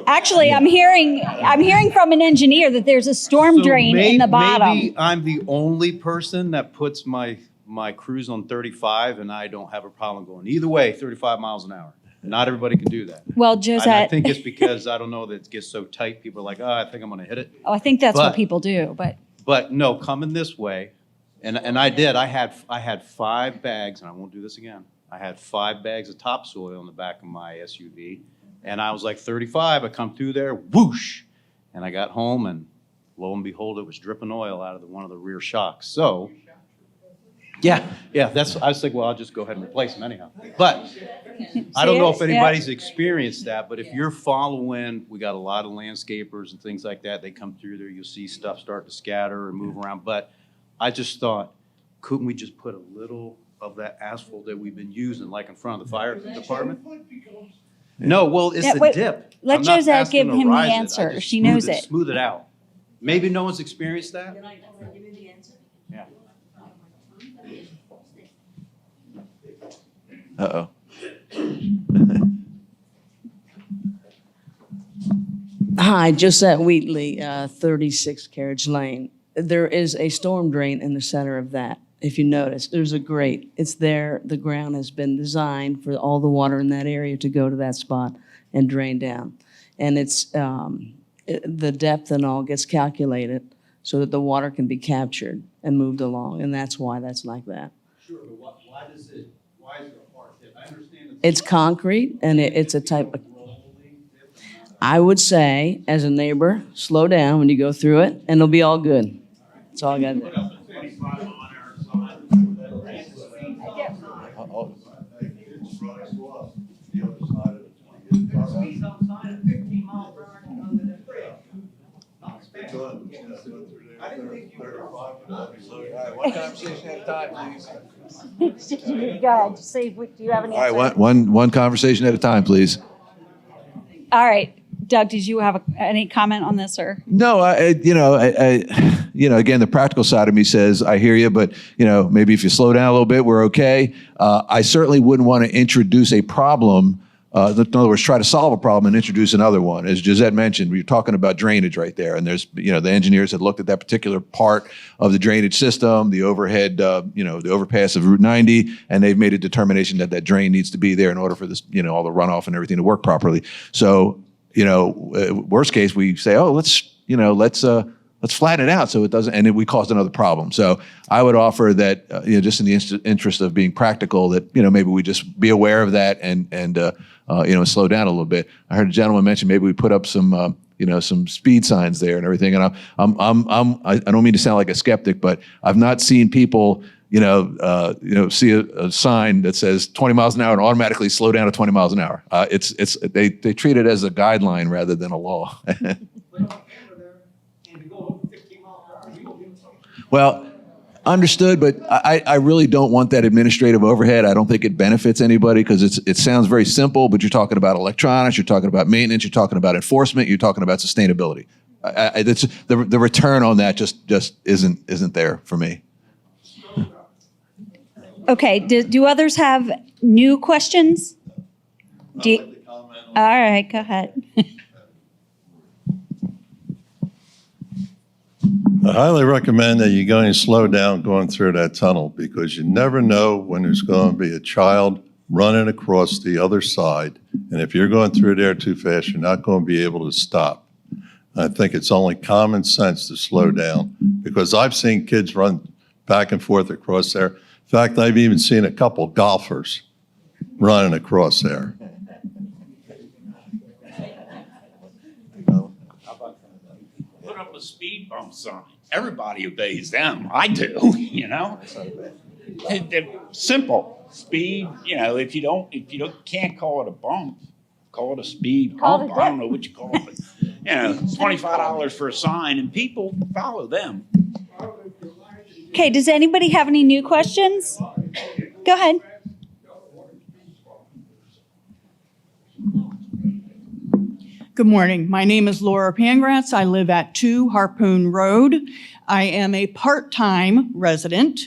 Actually, I'm hearing from an engineer that there's a storm drain in the bottom. Maybe I'm the only person that puts my cruise on 35, and I don't have a problem going either way, 35 miles an hour. Not everybody can do that. Well, And Josette. I think it's because, I don't know, that it gets so tight, people are like, oh, I think I'm going to hit it. Oh, I think that's what But- people do, but But no, coming this way, and I did, I had 5 bags, and I won't do this again. I had 5 bags of topsoil in the back of my SUV, and I was like 35, I come through there, whoosh, and I got home, and lo and behold, it was dripping oil out of one of the rear shocks. So, yeah, I was like, well, I'll just go ahead and replace them anyhow. But I don't know if anybody's experienced that, but if you're following, we got a lot of landscapers and things like that. They come through there, you'll see stuff start to scatter and move around. But I just thought, couldn't we just put a little of that asphalt that we've been using, like in front of the fire department? No, well, it's Yeah, the wait, dip. let I'm not Josette asking give to him the rise it. I answer. just She knows smooth it. Smooth it out. Maybe no one's experienced that? Yeah. Uh-oh. Hi, Josette Wheatley, 36 Carriage Lane. There is a storm drain in the center of that. If you notice, there's a grate. It's there. The ground has been designed for all the water in that area to go to that spot and drain down. And it's the depth and all gets calculated so that the water can be captured and moved along. And that's why that's like that. Sure, but why is it a hard dip? I understand It's concrete and it's a type of. I would say, as a neighbor, slow down when you go through it, and it'll be all good. That's all I got to do. One conversation at a time, please. Go ahead. See, do you have any? All right, one conversation at a time, please. All right, Doug, did you have any comment on this, or? No, again, the practical side of me says, I hear you, but, maybe if you slow down a little bit, we're okay. I certainly wouldn't want to introduce a problem, in other words, try to solve a problem and introduce another one. As Josette mentioned, we're talking about drainage right there. And there's, the engineers had looked at that particular part of the drainage system, the overhead, the overpass of Route 90, and they've made a determination that that drain needs to be there in order for this, all the runoff and everything to work properly. So, worst case, we say, oh, let's flatten it out so it doesn't, and we caused another problem. So I would offer that, just in the interest of being practical, that, maybe we just be aware of that and slow down a little bit. I heard a gentleman mention maybe we put up some, some speed signs there and everything. And I don't mean to sound like a skeptic, but I've not seen people, see a sign that says 20 miles an hour and automatically slow down to 20 miles an hour. They treat it as a guideline rather than a law. Well, understood, but I really don't want that administrative overhead. I don't think it benefits anybody because it sounds very simple, but you're talking about electronics, you're talking about maintenance, you're talking about enforcement, you're talking about sustainability. The return on that just isn't there for me. Okay, do others have new questions? All right, go ahead. I highly recommend that you go and slow down going through that tunnel because you never know when there's going to be a child running across the other side. And if you're going through there too fast, you're not going to be able to stop. I think it's only common sense to slow down because I've seen kids run back and forth across there. In fact, I've even seen a couple golfers running across there. Put up a speed bump sign. Everybody obeys them. I do, you know? They're simple. Speed, you know, if you can't call it a bump, call it a speed bump. I don't know what you call it, but, you know, $25 for a sign, and people follow them. Okay, does anybody have any new questions? Go ahead. Good morning. My name is Laura Pangratz. I live at 2 Harpoon Road. I am a part-time resident.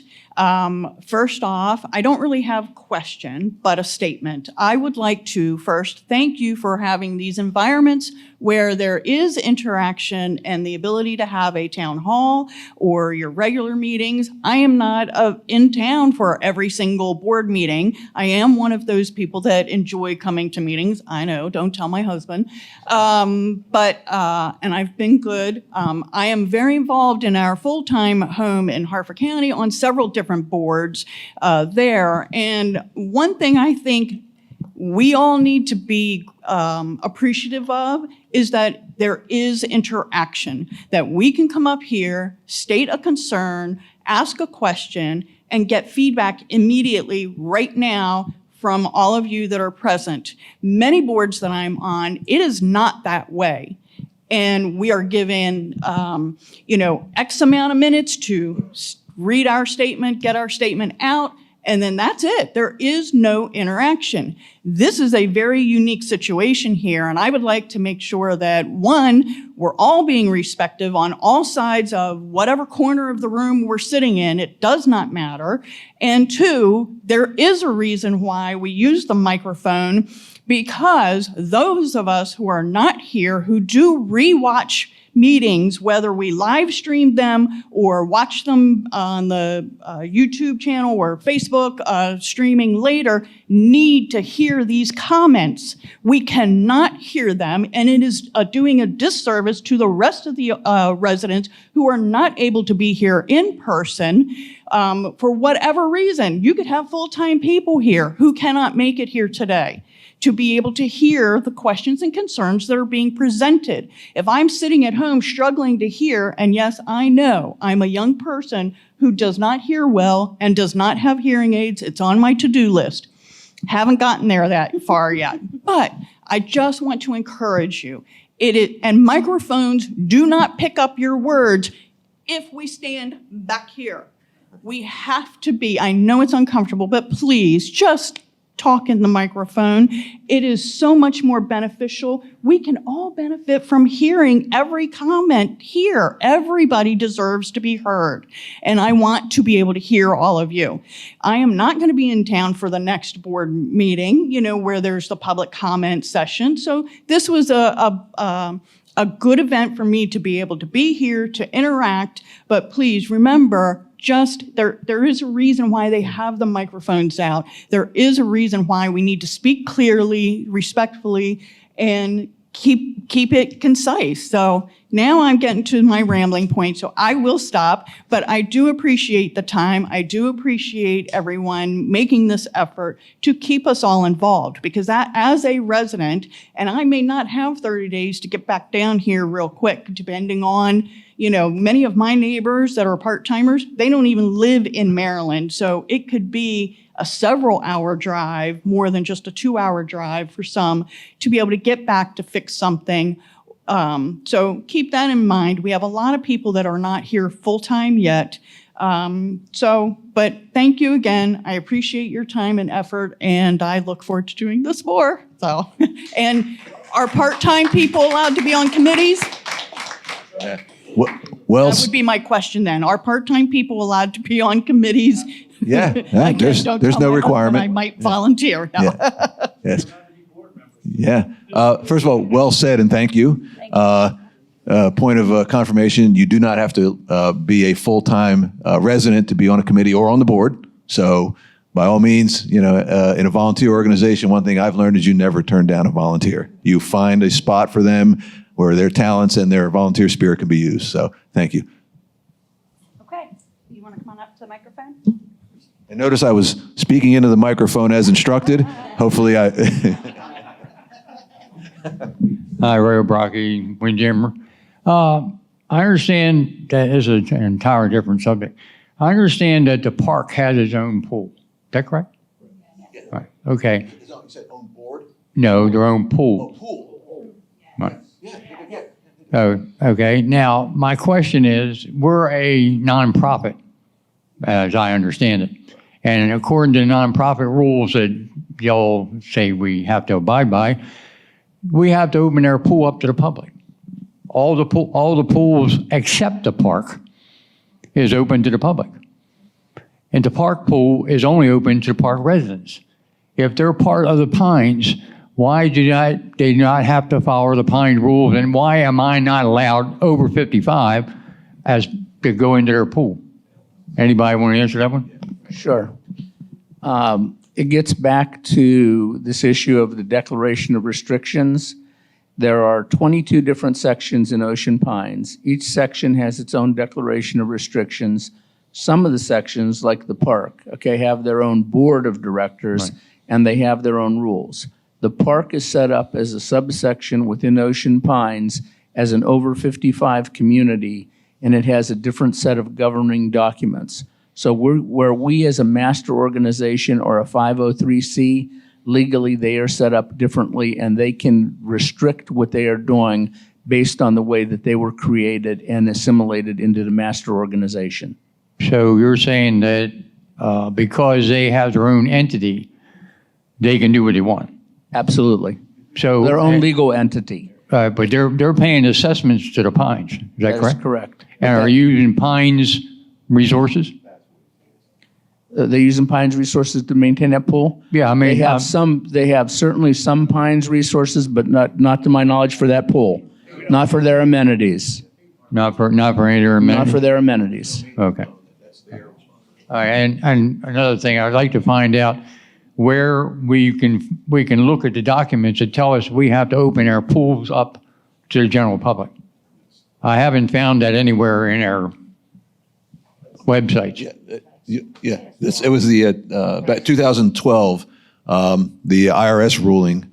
First off, I don't really have a question, but a statement. I would like to first thank you for having these environments where there is interaction and the ability to have a town hall or your regular meetings. I am not in town for every single board meeting. I am one of those people that enjoy coming to meetings. I know, don't tell my husband. And I've been good. I am very involved in our full-time home in Harford County on several different boards there. And one thing I think we all need to be appreciative of is that there is interaction, that we can come up here, state a concern, ask a question, and get feedback immediately right now from all of you that are present. Many boards that I'm on, it is not that way. And we are given, X amount of minutes to read our statement, get our statement out, and then that's it. There is no interaction. This is a very unique situation here, and I would like to make sure that, one, we're all being respectful on all sides of whatever corner of the room we're sitting in. It does not matter. And two, there is a reason why we use the microphone, because those of us who are not here, who do rewatch meetings, whether we live stream them or watch them on the YouTube channel or Facebook streaming later, need to hear these comments. We cannot hear them, and it is doing a disservice to the rest of the residents who are not able to be here in person for whatever reason. You could have full-time people here who cannot make it here today to be able to hear the questions and concerns that are being presented. If I'm sitting at home struggling to hear, and yes, I know I'm a young person who does not hear well and does not have hearing aids, it's on my to-do list. Haven't gotten there that far yet, but I just want to encourage you. And microphones do not pick up your words if we stand back here. We have to be, I know it's uncomfortable, but please just talk in the microphone. It is so much more beneficial. We can all benefit from hearing every comment here. Everybody deserves to be heard. And I want to be able to hear all of you. I am not going to be in town for the next board meeting, where there's the public comment session. So this was a good event for me to be able to be here, to interact. But please remember, there is a reason why they have the microphones out. There is a reason why we need to speak clearly, respectfully, and keep it concise. So now I'm getting to my rambling point, so I will stop. But I do appreciate the time. I do appreciate everyone making this effort to keep us all involved, because that, as a resident, and I may not have 30 days to get back down here real quick, depending on, many of my neighbors that are part-timers, they don't even live in Maryland. So it could be a several-hour drive, more than just a 2-hour drive for some, to be able to get back to fix something. So keep that in mind. We have a lot of people that are not here full-time yet. But thank you again. I appreciate your time and effort, and I look forward to doing this more. So, and are part-time people allowed to be on committees? Yeah. That would be my question then. Are part-time people allowed to be on committees? Yeah, there's no requirement. I might volunteer. No. Yeah. Yes. Yeah. First of all, well said, and thank you. Point of confirmation, you do not have to be a full-time resident to be on a committee or on the board. So by all means, in a volunteer organization, one thing I've learned is you never turn down a volunteer. You find a spot for them where their talents and their volunteer spirit can be used. So thank you. Okay. You want to come on up to the microphone. And notice I was speaking into the microphone as instructed. Hopefully I... Hi, Ray O'Brien, Windjammer. I understand that is an entirely different subject. I understand that the park has its own pool. Is that correct? Yeah. Right. Okay. You said own board? No, their own pool. Oh, pool. Right. Oh, okay. Now, my question is, we're a nonprofit, as I understand it. And according to the nonprofit rules that y'all say we have to abide by, we have to open our pool up to the public. All the pools except the park is open to the public. And the park pool is only open to the park residents. If they're part of the Pines, why do they not have to follow the Pine rules? And why am I not allowed over 55 to go into their pool? Anybody want to answer that one? Sure. It gets back to this issue of the declaration of restrictions. There are 22 different sections in Ocean Pines. Each section has its own declaration of restrictions. Some of the sections, like the park, have their own board of directors, right, and they have their own rules. The park is set up as a subsection within Ocean Pines as an over 55 community, and it has a different set of governing documents. So where we as a master organization or a 503C, legally they are set up differently and they can restrict what they are doing based on the way that they were created and assimilated into the master organization. So you're saying that because they have their own entity, they can do what they want? Absolutely. So their own legal entity. But they're paying assessments to the Pines. Is that correct? That's correct. And are you using Pines resources? They're using Pines resources to maintain that pool? Yeah, I mean, they have certainly some Pines resources, but not to my knowledge for that pool. Not for their amenities. Not for any of their amenities? Not for their amenities. Okay. All right, and another thing, I'd like to find out where we can look at the documents that tell us we have to open our pools up to the general public. I haven't found that anywhere in our websites. Yeah, it was the about 2012, the IRS ruling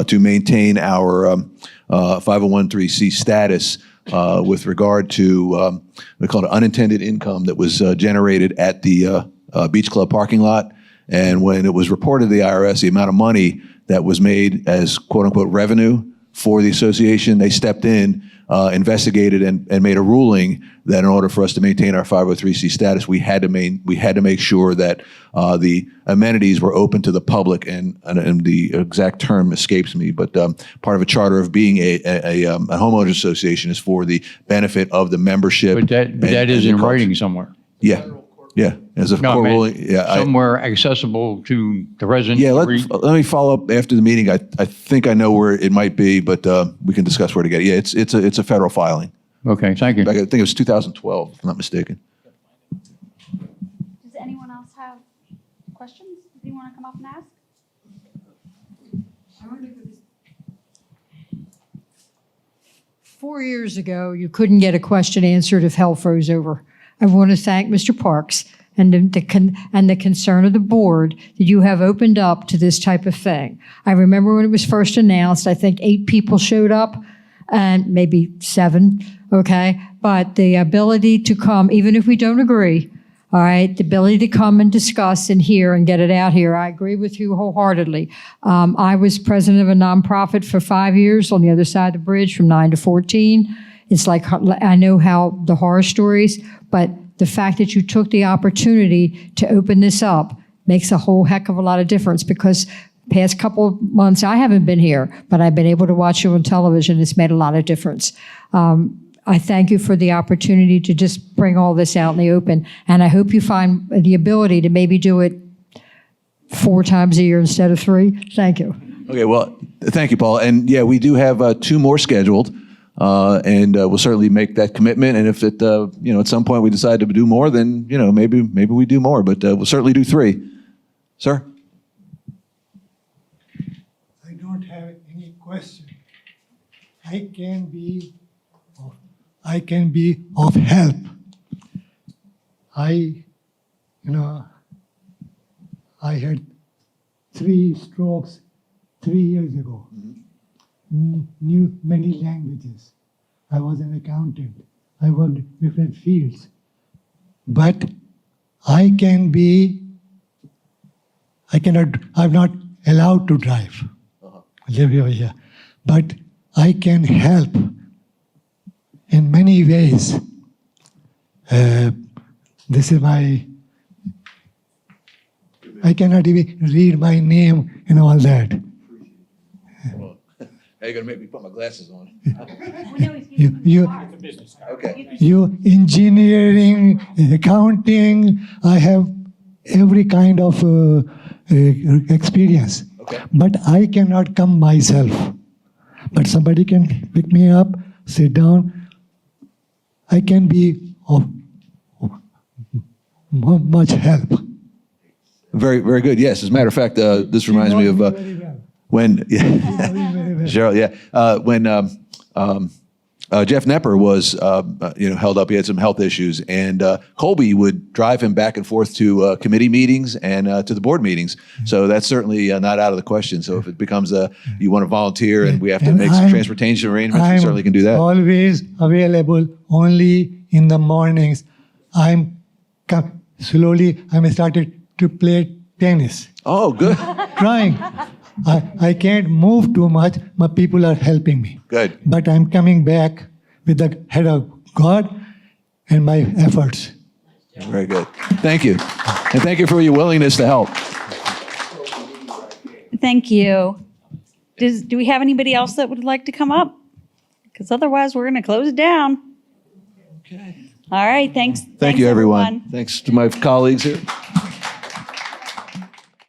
to maintain our 501(c) status with regard to we call it unintended income that was generated at the Beach Club parking lot. And when it was reported to the IRS, the amount of money that was made as quote unquote revenue for the association, they stepped in, investigated, and made a ruling that in order for us to maintain our 503(c) status, we had to make sure that the amenities were open to the public, and the exact term escapes me, but part of a charter of being a homeowners association is for the benefit of the membership. But that is in writing somewhere. Yeah. Yeah, as a court ruling. Yeah, somewhere accessible to the residents. Yeah, let me follow up after the meeting. I think I know where it might be, but we can discuss where to get it. Yeah, it's a federal filing. Okay, thank you. I think it was 2012, if I'm not mistaken. Does anyone else have questions? Do you want to come up and ask? I want to go this. 4 years ago, you couldn't get a question answered if hell froze over. I want to thank Mr. Parks and the concern of the board that you have opened up to this type of thing. I remember when it was first announced, I think 8 people showed up, and maybe 7, okay? But the ability to come, even if we don't agree, all right, the ability to come and discuss and hear and get it out here, I agree with you wholeheartedly. I was president of a nonprofit for 5 years on the other side of the bridge from 9 to 14. It's like, I know how the horror stories, but the fact that you took the opportunity to open this up makes a whole heck of a lot of difference, because past couple of months, I haven't been here, but I've been able to watch you on television. It's made a lot of difference. I thank you for the opportunity to just bring all this out in the open, and I hope you find the ability to maybe do it 4 times a year instead of 3. Thank you. Okay, well, thank you, Paul. And yeah, we do have 2 more scheduled. And we'll certainly make that commitment. And if at some point we decide to do more, then maybe we do more. But we'll certainly do 3. Sir. I don't have any question. I can be of help. I I had 3 strokes 3 years ago. Knew many languages. I was an accountant. I worked in different fields. But I'm not allowed to drive. Live over here. But I can help in many ways. This is I cannot even read my name and all that. Now you're gonna make me put my glasses on. You engineering, accounting, I have every kind of experience. Okay. But I cannot come myself. But somebody can pick me up, sit down. I can be of much help. Very, very good. Yes, as a matter of fact, this reminds me of when Cheryl. Yeah, when Jeff Nepper was held up. He had some health issues, and Colby would drive him back and forth to committee meetings and to the board meetings. So that's certainly not out of the question. So if it becomes you want to volunteer and we have to make some transportation arrangements, we certainly can do that. Always available only in the mornings. Slowly I'm started to play tennis. Oh, good. Trying. I can't move too much, but people are helping me. Good. But I'm coming back with the head of God and my efforts. Very good. Thank you. And thank you for your willingness to help. Thank you. Do we have anybody else that would like to come up? Because otherwise, we're going to close it down. Okay. All right. Thanks. Thank you, everyone. Thanks to my colleagues here.